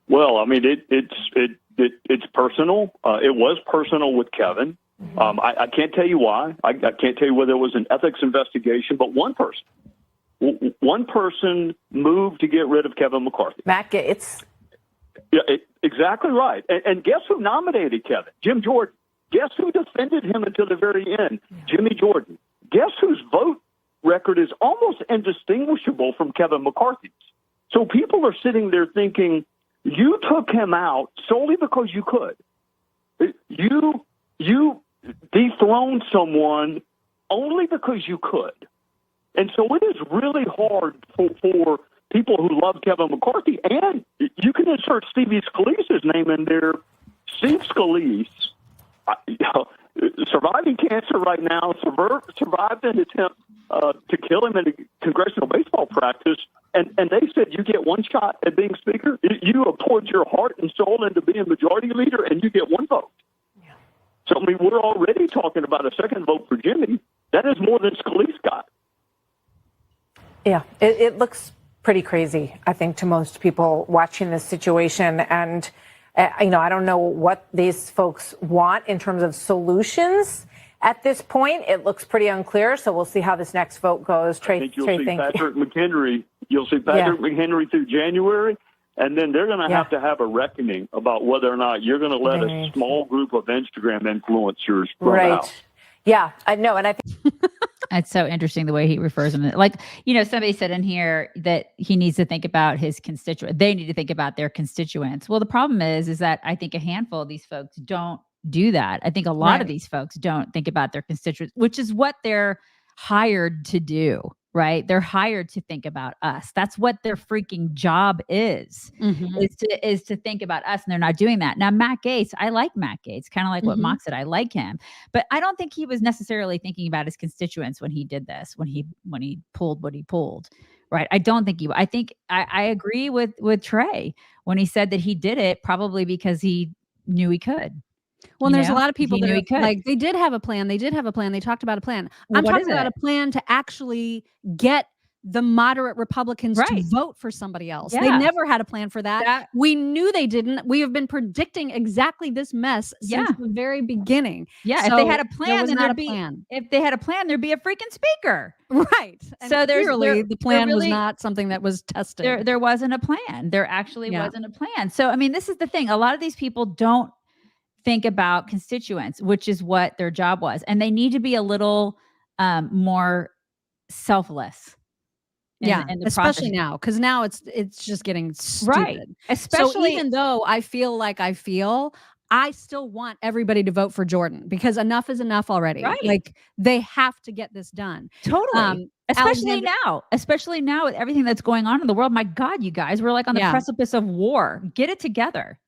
Well, I mean, it's personal. It was personal with Kevin. I can't tell you why. I can't tell you whether it was an ethics investigation, but one person moved to get rid of Kevin McCarthy. Matt Gaetz. Yeah, exactly right. And guess who nominated Kevin? Jim Jordan. Guess who defended him until the very end? Jimmy Jordan. Guess whose vote record is almost indistinguishable from Kevin McCarthy's? So people are sitting there thinking You took him out solely because you could. You dethroned someone only because you could. And so it is really hard for people who love Kevin McCarthy, and you can insert Stevie Scalise's name in there. Steve Scalise, surviving cancer right now, survived an attempt to kill him in a congressional baseball practice, and they said you get one shot at being speaker. You have poured your heart and soul into being majority leader, and you get one vote. Yeah. So, I mean, we're already talking about a second vote for Jimmy. That is more than Scalise got. Yeah, it looks pretty crazy, I think, to most people watching this situation. And, I don't know what these folks want in terms of solutions at this point. It looks pretty unclear. So we'll see how this next vote goes. I think you'll see Patrick McHenry. You'll see Patrick McHenry through January. And then they're going to have a reckoning about whether or not you're going to let a small group of Instagram influencers run out. Yeah, I know. And I think it's so interesting the way he refers them. Like, somebody said in here that he needs to think about his constituents. They need to think about their constituents. Well, the problem is that I think a handful of these folks don't do that. I think a lot of these folks don't think about their constituents, which is what they're hired to do, right? They're hired to think about us. That's what their freaking job is to think about us. And they're not doing that. Now, Matt Gaetz, I like Matt Gaetz, kind of like what Mock said. I like him, but I don't think he was necessarily thinking about his constituents when he did this, when he pulled what he pulled. Right. I don't think I think I agree with Trey when he said that he did it probably because he knew he could. Well, there's a lot of people that like, they did have a plan. They talked about a plan. Well, I'm talking about a plan to actually get the moderate Republicans to vote for somebody else. Yeah. They never had a plan for that. We knew they didn't. We have been predicting exactly this mess since the very beginning. Yeah. So if they had a plan, then there'd be if they had a plan, there'd be a freaking speaker. Right. And so clearly the plan was not something that was tested. There wasn't a plan. There actually wasn't a plan. So, I mean, this is the thing. A lot of these people don't think about constituents, which is what their job was. And they need to be a little more selfless. Especially now, because now it's just getting stupid. Right. Especially so even though I feel like I still want everybody to vote for Jordan because enough is enough already. Right. Like they have to get this done. Totally. Especially now with everything that's going on in the world. My God, you guys, we're like on the precipice of war. Get it together.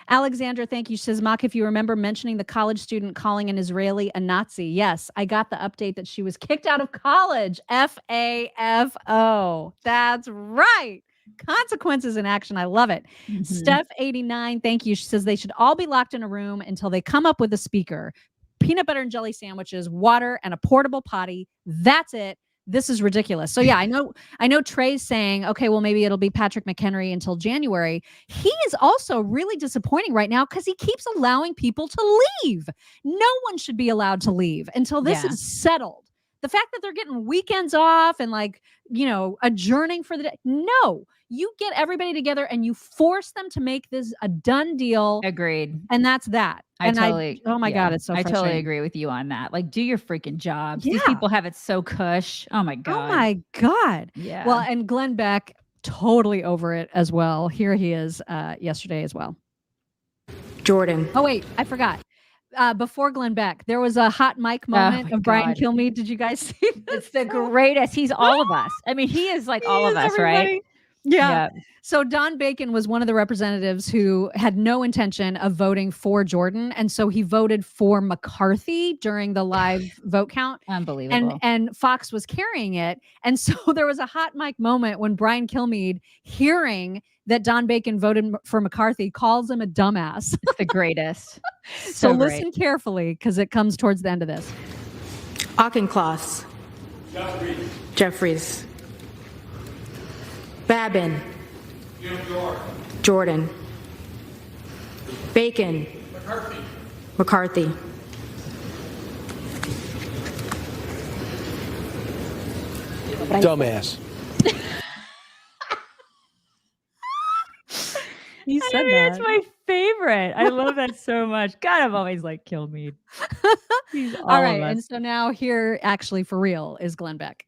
Alexandra, thank you. She says, Mock, if you remember mentioning the college student calling an Israeli a Nazi. Yes, I got the update that she was kicked out of college. FAFO. That's right. Consequences in action. I love it. Steph 89, thank you. She says they should all be locked in a room until they come up with a speaker. Peanut butter and jelly sandwiches, water, and a portable potty. That's it. This is ridiculous. So yeah, I know Trey's saying, okay, well, maybe it'll be Patrick McHenry until January. He is also really disappointing right now because he keeps allowing people to leave. No one should be allowed to leave until this is settled. The fact that they're getting weekends off and adjourning for the day. No, you get everybody together and you force them to make this a done deal. Agreed. And that's that. Oh my God, it's so frustrating. I totally agree with you on that. Like, do your freaking jobs. These people have it so cush. Oh my God. Oh my God. Yeah. Well, and Glenn Beck, totally over it as well. Here he is yesterday as well. Jordan. Oh, wait, I forgot. Before Glenn Beck, there was a hot mic moment of Brian Kilmeade. Did you guys see this? It's the greatest. He's all of us. I mean, he is like all of us, right? Yeah. So Don Bacon was one of the representatives who had no intention of voting for Jordan. And so he voted for McCarthy during the live vote count. Unbelievable. And Fox was carrying it. And so there was a hot mic moment when Brian Kilmeade, hearing that Don Bacon voted for McCarthy, calls him a dumbass. It's the greatest. So listen carefully because it comes towards the end of this. Auchincloss. Jeffries. Babin. Jordan. Bacon. McCarthy. Dumbass. He said It's my favorite. I love that so much. God, I've always liked Kilmeade. He's all right. of us. And so now here, actually, for real, is Glenn Beck.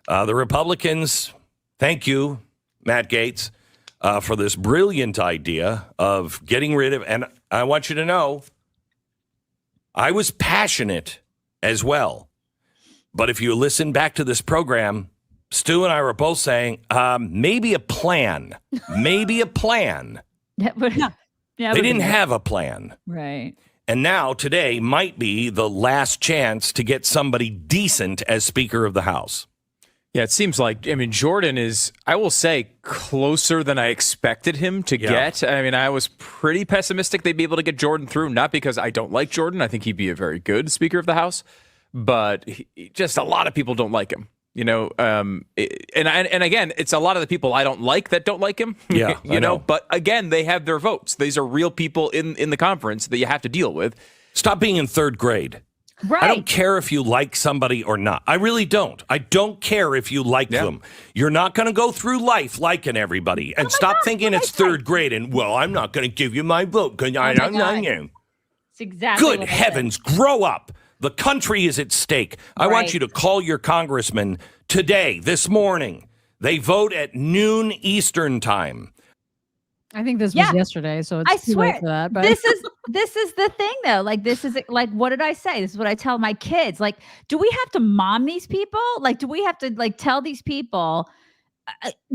The Republicans, thank you, Matt Gaetz. for this brilliant idea of getting rid of, and I want you to know, I was passionate as well. But if you listen back to this program, Stu and I were both saying, maybe a plan. Maybe a plan. Yeah, They didn't have a plan. Right. And now today might be the last chance to get somebody decent as Speaker of the House. Yeah, it seems like, I mean, Jordan is, I will say, closer than I expected him to get. I mean, I was pretty pessimistic they'd be able to get Jordan through, not because I don't like Jordan. I think he'd be a very good Speaker of the House, but just a lot of people don't like him. You know, and again, it's a lot of the people I don't like that don't like him. Yeah, you know, but again, they have their votes. These are real people in the conference that you have to deal with. Stop being in third grade. Right. I don't care if you like somebody or not. I really don't. I don't care if you like them. You're not going to go through life liking everybody. And stop thinking it's third grade and, well, I'm not going to give you my vote because I don't know you. It's exactly Good what I heavens, grow up. The country is at stake. I want you to call your congressman today, this morning. They vote at noon Eastern time. I think this was yesterday, so it's I too swear late for that. But this is the thing though. Like this is like, what did I say? This is what I tell my kids. Like, do we have to mom these people? Like, do we have to like tell these people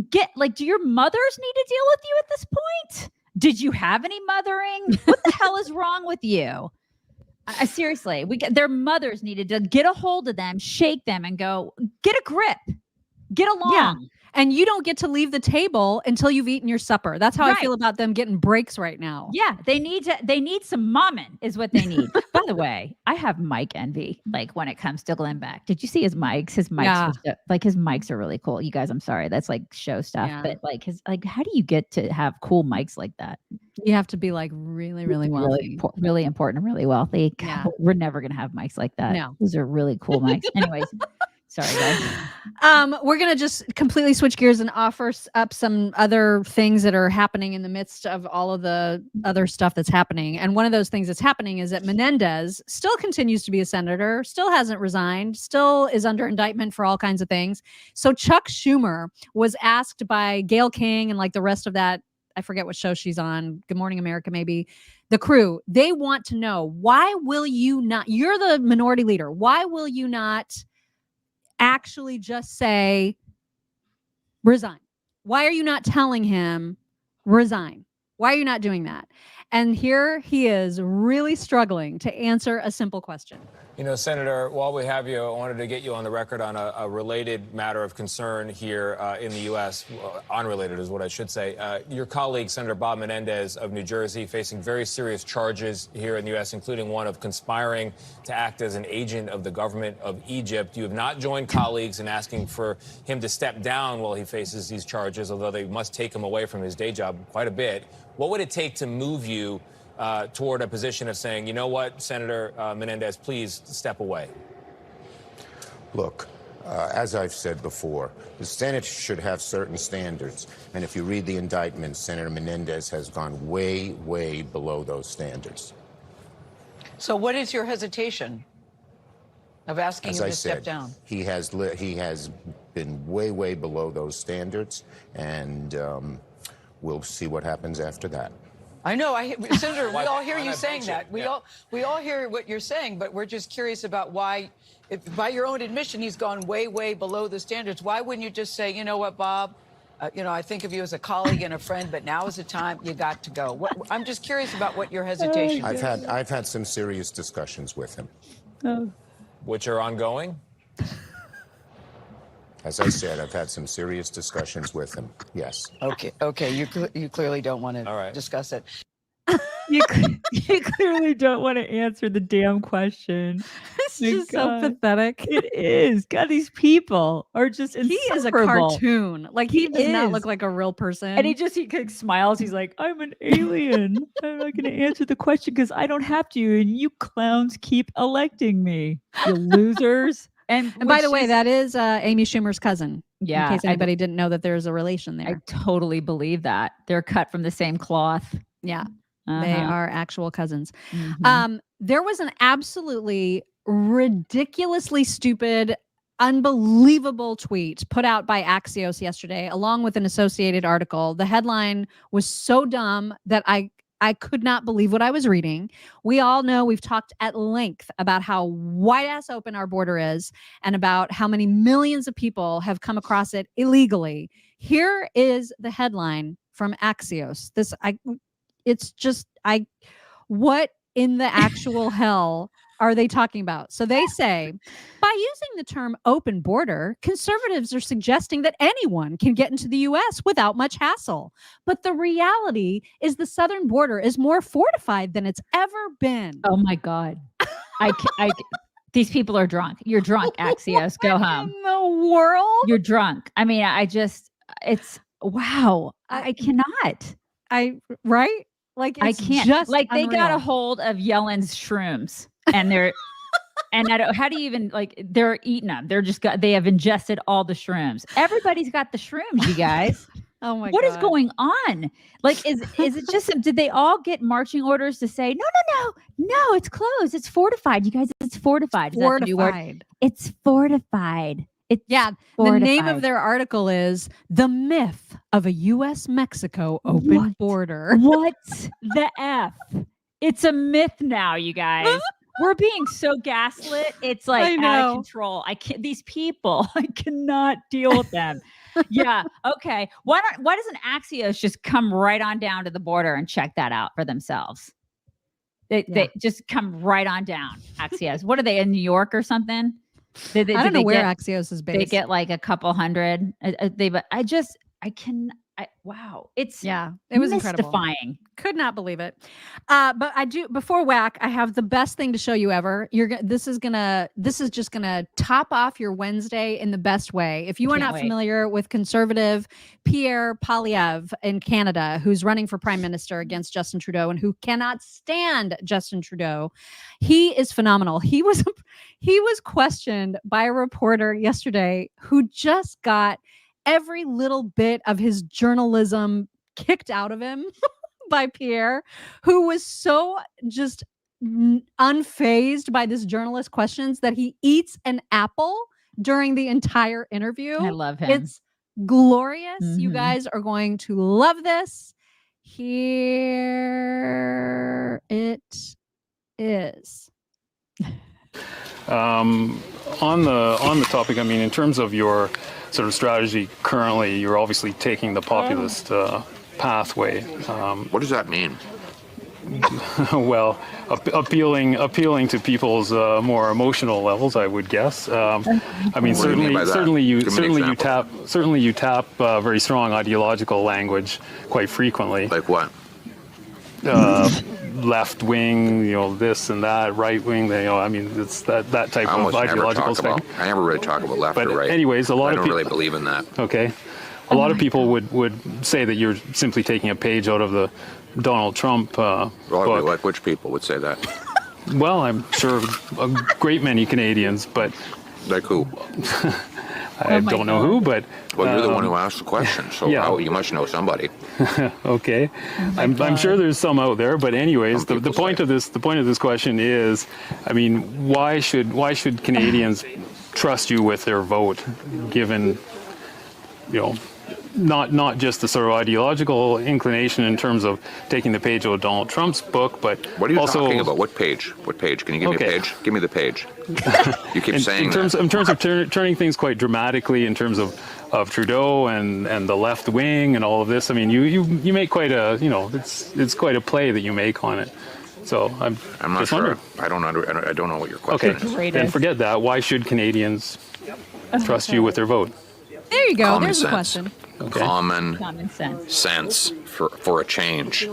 do your mothers need to deal with you at this point? Did you have any mothering? What the hell is wrong with you? Seriously, their mothers needed to get a hold of them, shake them, and go, get a grip, get along. Yeah. And you don't get to leave the table until you've eaten your supper. That's how I feel about them getting breaks right now. Yeah, they need some momming is what they need. By the way, I have mic envy. Like when it comes to Glenn Beck, did you see his mics? His mics, his mics are really cool. You guys, I'm sorry, that's like show stuff. Yeah. But like, how do you get to have cool mics like that? You have to be like really, really wealthy, really important, and really wealthy. Yeah. God, we're never gonna have mics like that. No. Those are really cool mics. Anyways. Sorry, guys. We're going to just completely switch gears and offer up some other things that are happening in the midst of all of the other stuff that's happening. And one of those things that's happening is that Menendez still continues to be a senator, still hasn't resigned, still is under indictment for all kinds of things. So Chuck Schumer was asked by Gayle King and like the rest of that, I forget what show she's on, Good Morning America maybe, the crew. They want to know, why will you not, you're the minority leader, why will you not actually just say resign? Why are you not telling him resign? Why are you not doing that? And here he is really struggling to answer a simple question. You know, Senator, while we have you, I wanted to get you on the record on a related matter of concern here in the U.S. Unrelated is what I should say. Your colleague, Senator Bob Menendez of New Jersey, facing very serious charges here in the U.S., including one of conspiring to act as an agent of the government of Egypt. You have not joined colleagues in asking for him to step down while he faces these charges, although they must take him away from his day job quite a bit. What would it take to move you toward a position of saying, you know what, Senator Menendez, please step away? Look, as I've said before, the Senate should have certain standards. And if you read the indictment, Senator Menendez has gone way, way below those standards. So what is your hesitation of asking him to step down? He has been way, way below those standards, and we'll see what happens after that. I know, Senator, we all hear you saying that. We all hear what you're saying, but we're just curious about why, if by your own admission, he's gone way, way below the standards. Why wouldn't you just say, you know what, Bob, I think of you as a colleague and a friend, but now is the time you got to go. I'm just curious about what your hesitation is. I've had some serious discussions with him. Oh. Which are ongoing? As I said, I've had some serious discussions with him. Yes. Okay. You clearly don't want to discuss it. You clearly don't want to answer the damn question. It's just so pathetic. It is. God, these people are just insufferable. He is a cartoon. Like he does not look like a real person. And he smiles. He's like, I'm an alien. I'm not going to answer the question because I don't have to. And you clowns keep electing me. You losers. And by the way, that is Amy Schumer's cousin. Yeah. In case anybody didn't know that there's a relation there. I totally believe that. They're cut from the same cloth. Yeah. They are actual cousins. Mm-hmm. There was an absolutely ridiculously stupid unbelievable tweet put out by Axios yesterday, along with an associated article. The headline was so dumb that I could not believe what I was reading. We all know, we've talked at length about how wide ass open our border is and about how many millions of people have come across it illegally. Here is the headline from Axios. What in the actual hell are they talking about? So they say, by using the term open border, conservatives are suggesting that anyone can get into the U.S. without much hassle. But the reality is the southern border is more fortified than it's ever been. Oh my God. These people are drunk. You're drunk, Axios. Go home. In the world? You're drunk. I mean, it's wow. I cannot. Right? Like, I it's can't. just Like, they got unreal. a hold of Yellen's shrooms, and they're and how do you even, like, they're eating them? They have ingested all the shrooms. Everybody's got the shrooms, you guys. Oh my God. What is going on? Like, is it just, did they all get marching orders to say, no, it's closed. It's fortified. You guys, it's fortified. Is that the new word? Fortified. It's fortified. It's The name of their article is The Myth of a U.S.-Mexico Open Border. What the F? It's a myth now, you guys. We're being so gaslit. It's like out of control. These people, I cannot deal with them. Yeah. Okay. Why doesn't Axios just come right on down to the border and check that out for themselves? They just come right on down. Axios. What are they, in New York or something? I don't know where Axios is based. They get like a couple hundred. Wow. It was incredible. Mystifying. Could not believe it. But I do, before whack, I have the best thing to show you ever. This is just gonna top off your Wednesday in the best way. If you are not familiar with conservative Pierre Poilievre in Canada, who's running for prime minister against Justin Trudeau and who cannot stand Justin Trudeau, he is phenomenal. He was questioned by a reporter yesterday who just got every little bit of his journalism kicked out of him by Pierre, who was so just unfazed by this journalist questions that he eats an apple during the entire interview. I love him. It's glorious. You guys are going to love this. Here it is. On the topic, I mean, in terms of your sort of strategy currently, you're obviously taking the populist pathway. What does that mean? Well, appealing to people's more emotional levels, I would guess. I mean, certainly you tap very strong ideological language quite frequently. Like what? Left wing, this and that, right wing. I mean, it's that type of ideological thing. I never really talk about left or right. Anyways, I don't really believe in that. Okay, a lot of people would say that you're simply taking a page out of the Donald Trump book. Like which people would say that? Well, I'm sure a great many Canadians, but like who? I don't know who, but well, you're the one who asked the question, so you must know somebody. Okay, I'm sure there's some out there, but anyways, the point of this question is, I mean, why should Canadians trust you with their vote, given not just the sort of ideological inclination in terms of taking the page out of Donald Trump's book, but what are you also talking about? What page? What page? Can you give me a page? Give me the page. You keep saying in terms of turning things quite dramatically in terms of Trudeau and the left wing and all of this. I mean, you make quite a it's quite a play that you make on it. So I'm not just sure. wondering. I don't know what your question is. Okay, then forget that. Why should Canadians trust you with their vote? There you go. Common There's sense. The question. Okay. Common sense for a change.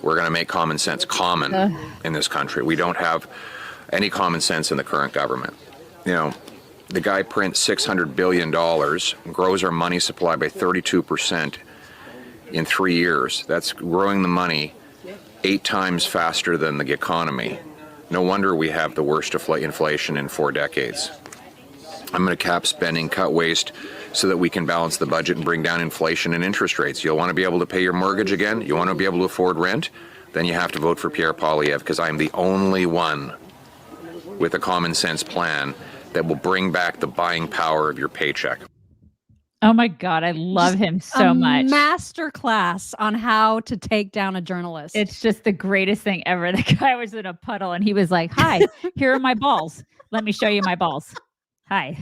We're going to make common sense common in this country. We don't have any common sense in the current government. The guy prints $600 billion, grows our money supply by 32% in 3 years. That's growing the money 8 times faster than the economy. No wonder we have the worst inflation in 4 decades. I'm going to cap spending, cut waste, so that we can balance the budget and bring down inflation and interest rates. You'll want to be able to pay your mortgage again? You want to be able to afford rent? Then you have to vote for Pierre Poilievre, because I'm the only one with a common sense plan that will bring back the buying power of your paycheck. Oh my God, I love him so much. Master class on how to take down a journalist. It's just the greatest thing ever. The guy was in a puddle and he was like, "Hi, here are my balls. Let me show you my balls. Hi,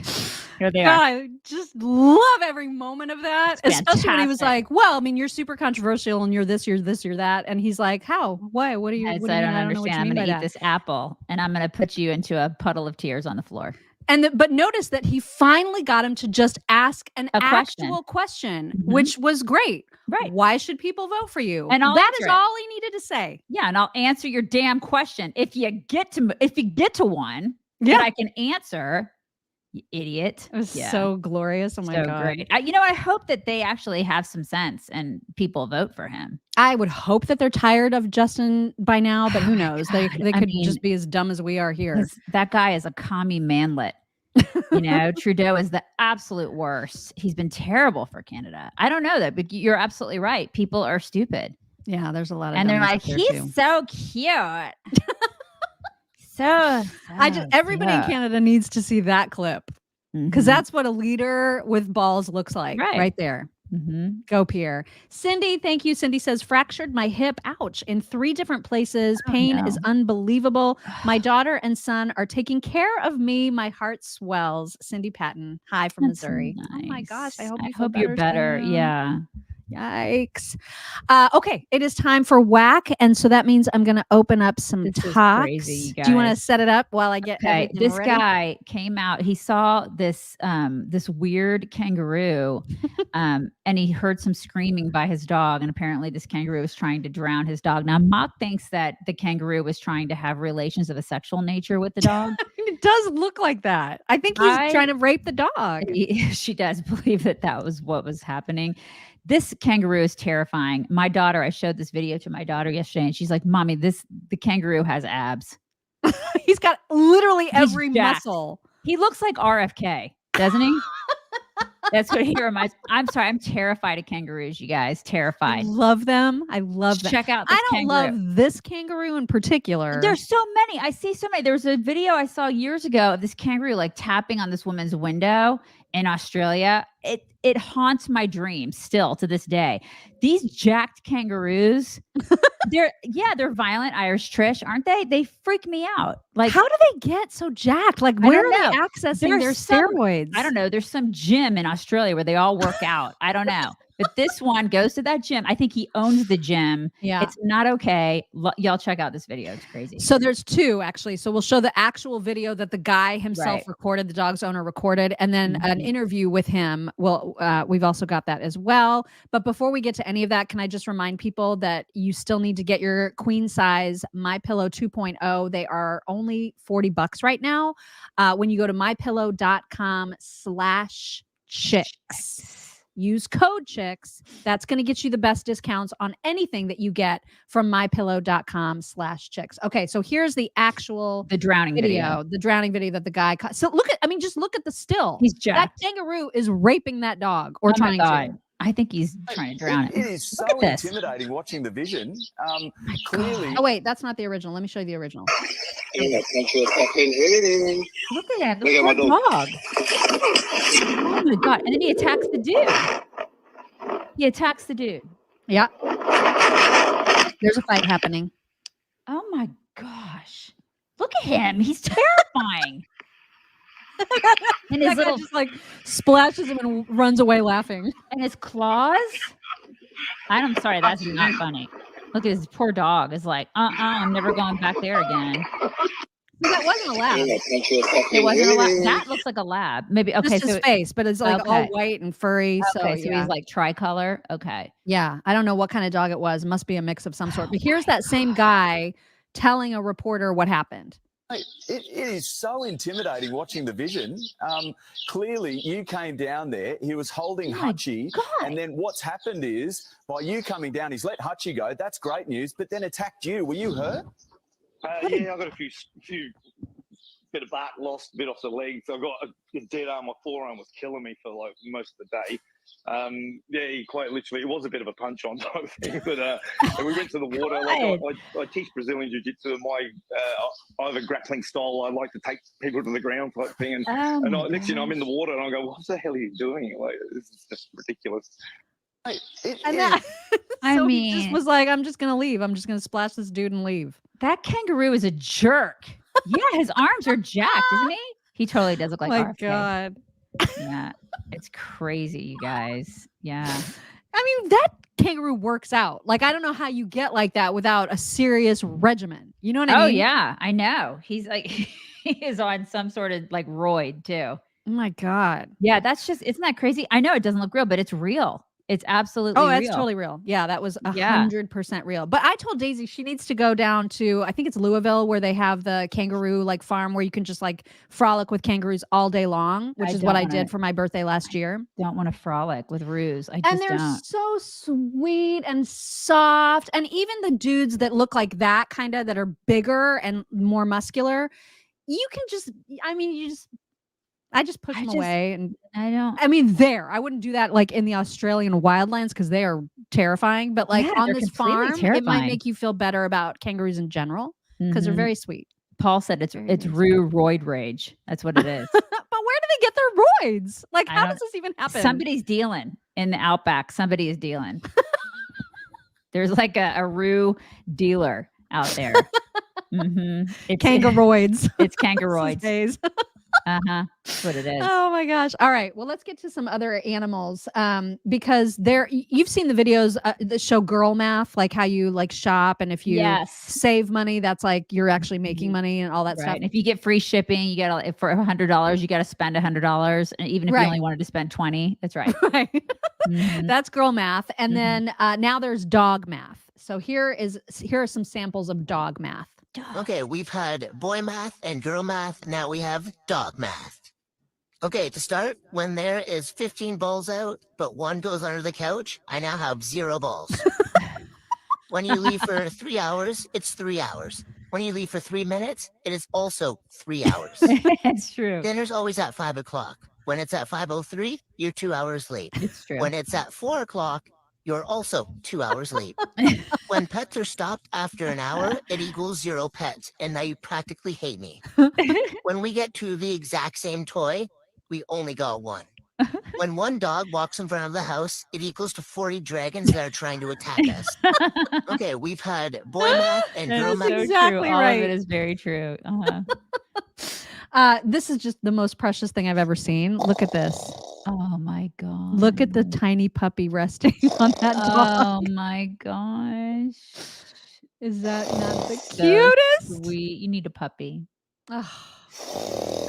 here they are." I just love every moment of that, especially when he was like, "Well, I mean, you're super controversial and you're this, you're this, you're that," and he's like, "How? Why? What do you? I What said, do you "I mean? don't I don't know what you understand. I'm mean going by to eat that." this apple and I'm going to put you into a puddle of tears on the floor." And but notice that he finally got him to just ask an actual question, which was great. Right? Why should people vote for you? And that is all he needed to say. Yeah, and I'll answer your damn question if you get to one that I can answer. You idiot. It was so glorious. Oh my So God. great. I hope that they actually have some sense and people vote for him. I would hope that they're tired of Justin by now, but who knows? They could just be as dumb as we are here. That guy is a commie manlet. Trudeau is the absolute worst. He's been terrible for Canada. I don't know that, but you're absolutely right. People are stupid. Yeah, there's a lot of and they're dummies like, out there he's too. so cute. so everybody in Canada needs to see that clip because that's what a leader with balls looks like right there. Go Pierre. Cindy, thank you. Cindy says, fractured my hip, ouch, in 3 different places. Pain is unbelievable. My daughter and son are taking care of me. My heart swells. Cindy Patton. Hi from Missouri. Nice. Oh my gosh. I hope you're better. Yeah. Yikes. Okay, it is time for whack, and so that means I'm going to open up some talks. Crazy, you guys. Do you want to set it up while I get everything this ready? guy came out. He saw this this weird kangaroo, and he heard some screaming by his dog, and apparently this kangaroo was trying to drown his dog. Now, Mock thinks that the kangaroo was trying to have relations of a sexual nature with the dog. It does look like that. I think he's trying to rape the dog. She does believe that was what was happening. This kangaroo is terrifying. My daughter, I showed this video to my daughter yesterday, and she's like, "Mommy, the kangaroo has abs." He's got literally every muscle. He looks like RFK, doesn't he? That's what he reminds. I'm sorry, I'm terrified of kangaroos, you guys. Terrified. I love them. I love them. Check out this I don't kangaroo. love this kangaroo in particular. There's so many. I see so many. There was a video I saw years ago of this kangaroo like tapping on this woman's window in Australia. It haunts my dreams still to this day. These jacked kangaroos, they're violent Irish Trish, aren't they? They freak me out. Like, how do they get so jacked? Like, where are they accessing their steroids? I don't know. There's some gym in Australia where they all work out. I don't know. But this one goes to that gym. I think he owns the gym. Yeah. It's not okay. Y'all check out this video. It's crazy. So there's 2 actually. So we'll show the actual video that the guy himself recorded, the dog's owner recorded, and then an interview with him. Well, we've also got that as well. But before we get to any of that, can I just remind people that you still need to get your queen size MyPillow 2.0. They are only $40 right now. When you go to mypillow.com/chicks. Use code chicks. That's going to get you the best discounts on anything that you get from mypillow.com/chicks. Okay, so here's the drowning video. The drowning video that the guy caught. So just look at the still. He's jacked. That kangaroo is raping that dog or trying to. I think he's trying to drown it. It is so intimidating watching the vision. Clearly. Oh wait, that's not the original. Let me show you the original. Look at that. Look at my dog. Oh my God. And then he attacks the dude. Yeah. There's a fight happening. Oh my gosh. Look at him. He's terrifying. And his little just like splashes him and runs away laughing. And his claws. I'm sorry, that's not funny. Look at his poor dog. Is like, I'm never going back there again. That wasn't a lab. It wasn't a lab. That looks like a lab. Maybe okay. Just his face, but it's like all white and furry. Okay, so he's like tricolor. Okay. Yeah, I don't know what kind of dog it was. It must be a mix of some sort. But here's that same guy telling a reporter what happened. It is so intimidating watching the vision. Clearly, you came down there. He was holding Hutchie. And then what's happened is, by you coming down, he's let Hutchie go. That's great news. But then attacked you. Were you hurt? Yeah, I got a few bit of bark lost, bit off the leg. So I got a dead arm. My forearm was killing me for like most of the day. Yeah, he quite literally, it was a bit of a punch on type thing, but and we went to the water. Like I teach Brazilian Jiu-Jitsu, and I have a grappling style. I like to take people to the ground type thing, and next thing I'm in the water, and I go, what the hell are you doing? Like, this is just ridiculous. So he just was like, I'm just gonna leave. I'm just gonna splash this dude and leave. That kangaroo is a jerk. Yeah, his arms are jacked, isn't he? He totally does look like My RFK. God. Yeah, it's crazy, you guys. Yeah. I mean, that kangaroo works out. Like, I don't know how you get like that without a serious regimen. You know what I mean? Oh yeah, I know. He's like he is on some sort of like roid too. Oh my God. Yeah, that's just, isn't that crazy? I know it doesn't look real, but it's real. It's absolutely real. Oh, that's totally real. Yeah, that was 100% real. But I told Daisy she needs to go down to, I think it's Louisville, where they have the kangaroo like farm where you can just like frolic with kangaroos all day long, which is what I did for my birthday last year. Don't want to frolic with roos. And they're so sweet and soft. And even the dudes that look like that kind of, that are bigger and more muscular, you can just, I mean, I just push them away, and I mean, I wouldn't do that like in the Australian wildlands because they are terrifying. But like on this farm, it might make you feel better about kangaroos in general because they're very sweet. Paul said it's Roo roid rage. That's what it is. But where do they get their roids? Like, how does this even happen? Somebody's dealing in the outback. Somebody is dealing. There's like a Roo dealer out there. It's kangaroids. It's kangaroids. That's what it is. Oh my gosh. All right. Well, let's get to some other animals. Because you've seen the videos that show girl math, like how you like shop, and if you save money, that's like you're actually making money and all that stuff. And if you get free shipping, you get for $100, you got to spend $100, and even if you only wanted to spend 20, that's right. That's girl math. And then now there's dog math. So here are some samples of dog math. Okay, we've had boy math and girl math. Now we have dog math. Okay, to start, when there is 15 balls out, but one goes under the couch, I now have 0 balls. When you leave for 3 hours, it's 3 hours. When you leave for 3 minutes, it is also 3 hours. It's true. Dinner's always at 5 o'clock. When it's at 5:03, you're 2 hours late. It's true. When it's at 4 o'clock, you're also 2 hours late. When pets are stopped after an hour, it equals 0 pets, and now you practically hate me. When we get to the exact same toy, we only got 1. When one dog walks in front of the house, it equals to 40 dragons that are trying to attack us. Okay, we've had boy math and girl math. Exactly All right. of it is very true. This is just the most precious thing I've ever seen. Look at this. Oh my God. Look at the tiny puppy resting on that dog. Oh my gosh. Is that not the So cutest? sweet. You need a puppy. I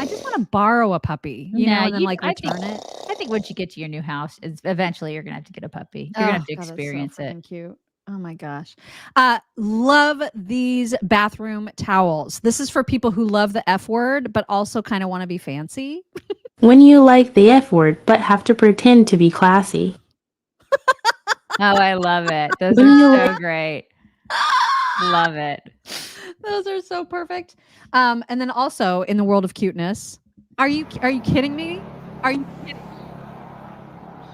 just want to borrow a puppy, you know, and then like return it. I think once you get to your new house, eventually you're gonna have to get a puppy. You're gonna have to experience it. Cute. Oh my gosh. Love these bathroom towels. This is for people who love the F word, but also kind of want to be fancy. When you like the F word, but have to pretend to be classy. Oh, I love it. Those are so great. Love it. Those are so perfect. And then also in the world of cuteness, are you kidding me? Are you kidding?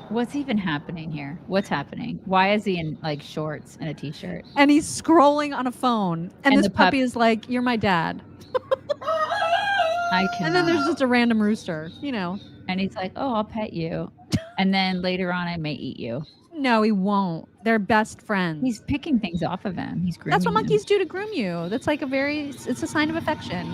What's even happening here? What's happening? Why is he in like shorts and a t-shirt? And he's scrolling on a phone, and this puppy is like, "You're my dad." And then there's just a random rooster, you know. And he's like, "Oh, I'll pet you," and then later on, I may eat you. No, he won't. They're best friends. He's picking things off of him. He's grooming That's what him. monkeys do to groom you. That's like it's a sign of affection.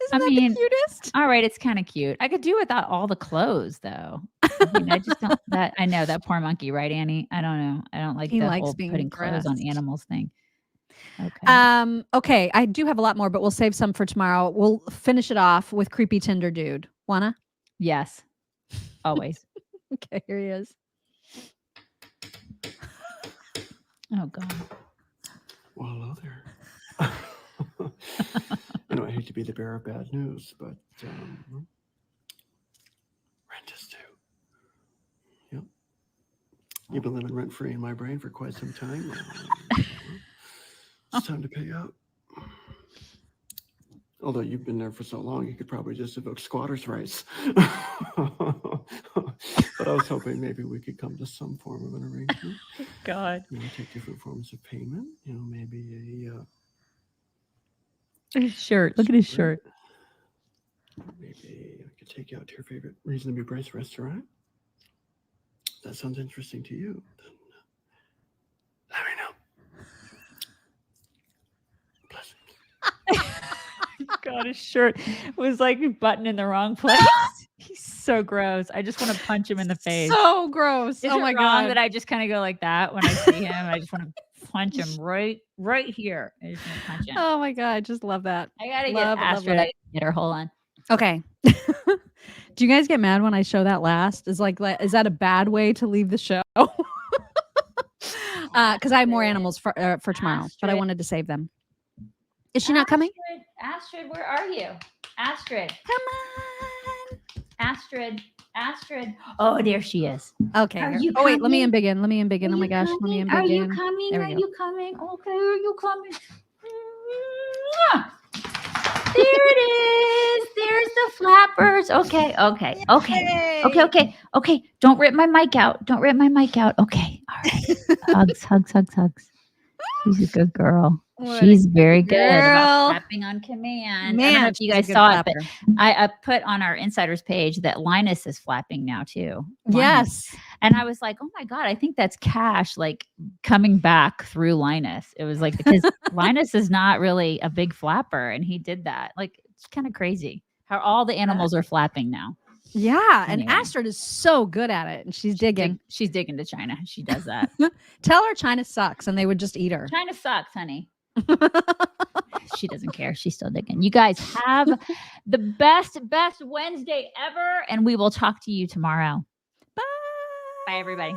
Isn't that mean, the cutest? All right, it's kind of cute. I could do without all the clothes, though. I mean, I just don't. I know that poor monkey, right, Annie? I don't know. I don't like He the likes whole being putting clothes on dressed. animals thing. Okay. Okay, I do have a lot more, but we'll save some for tomorrow. We'll finish it off with creepy Tinder dude. Wanna? Yes. Always. Okay, here he is. Oh God. Well, hello there. I hate to be the bearer of bad news, but rent is due. Yep. You've been living rent free in my brain for quite some time. It's time to pay up. Although you've been there for so long, you could probably just evoke squatters' rights. But I was hoping maybe we could come to some form of an arrangement. God. Take different forms of payment. Maybe His shirt. Look at his shirt. maybe I could take you out to your favorite reasonably priced restaurant. If that sounds interesting to you, then let me know. God, his shirt was like buttoned in the wrong place. He's so gross. I just want to punch him in the face. So gross. Is Oh it my wrong God. that I just kind of go like that when I see him? I just want to punch him right here. I just want to punch him. Oh my God. I just love that. I gotta Love, get love, Astrid. love. I gotta get her. Hold on. Okay. Do you guys get mad when I show that last? Is that a bad way to leave the show? Because I have more animals for tomorrow, but I wanted to save them. Is she not coming? Astrid, where are you? Astrid. Come on. Astrid. Oh, there she is. Okay. Are you Oh wait, let me coming? embiggen. Oh my gosh, let me embiggen. Are you coming? There Are we go. you coming? Okay, are you coming? There it is. There's the flappers. Okay. Don't rip my mic out. Okay. All right. Hugs. She's a good girl. She's very good about clapping on command. I don't know if you guys saw it, but I put on our insiders page that Linus is flapping now too. Yes. And I was like, oh my God, I think that's Cash like coming back through Linus. It was like, because Linus is not really a big flapper and he did that. Like, it's kind of crazy how all the animals are flapping now. Yeah. Anyway. And Astrid is so good at it. And she's digging. She's digging to China. She does that. Tell her China sucks and they would just eat her. China sucks, honey. She doesn't care. She's still digging. You guys have the best Wednesday ever. And we will talk to you tomorrow. Bye, everybody.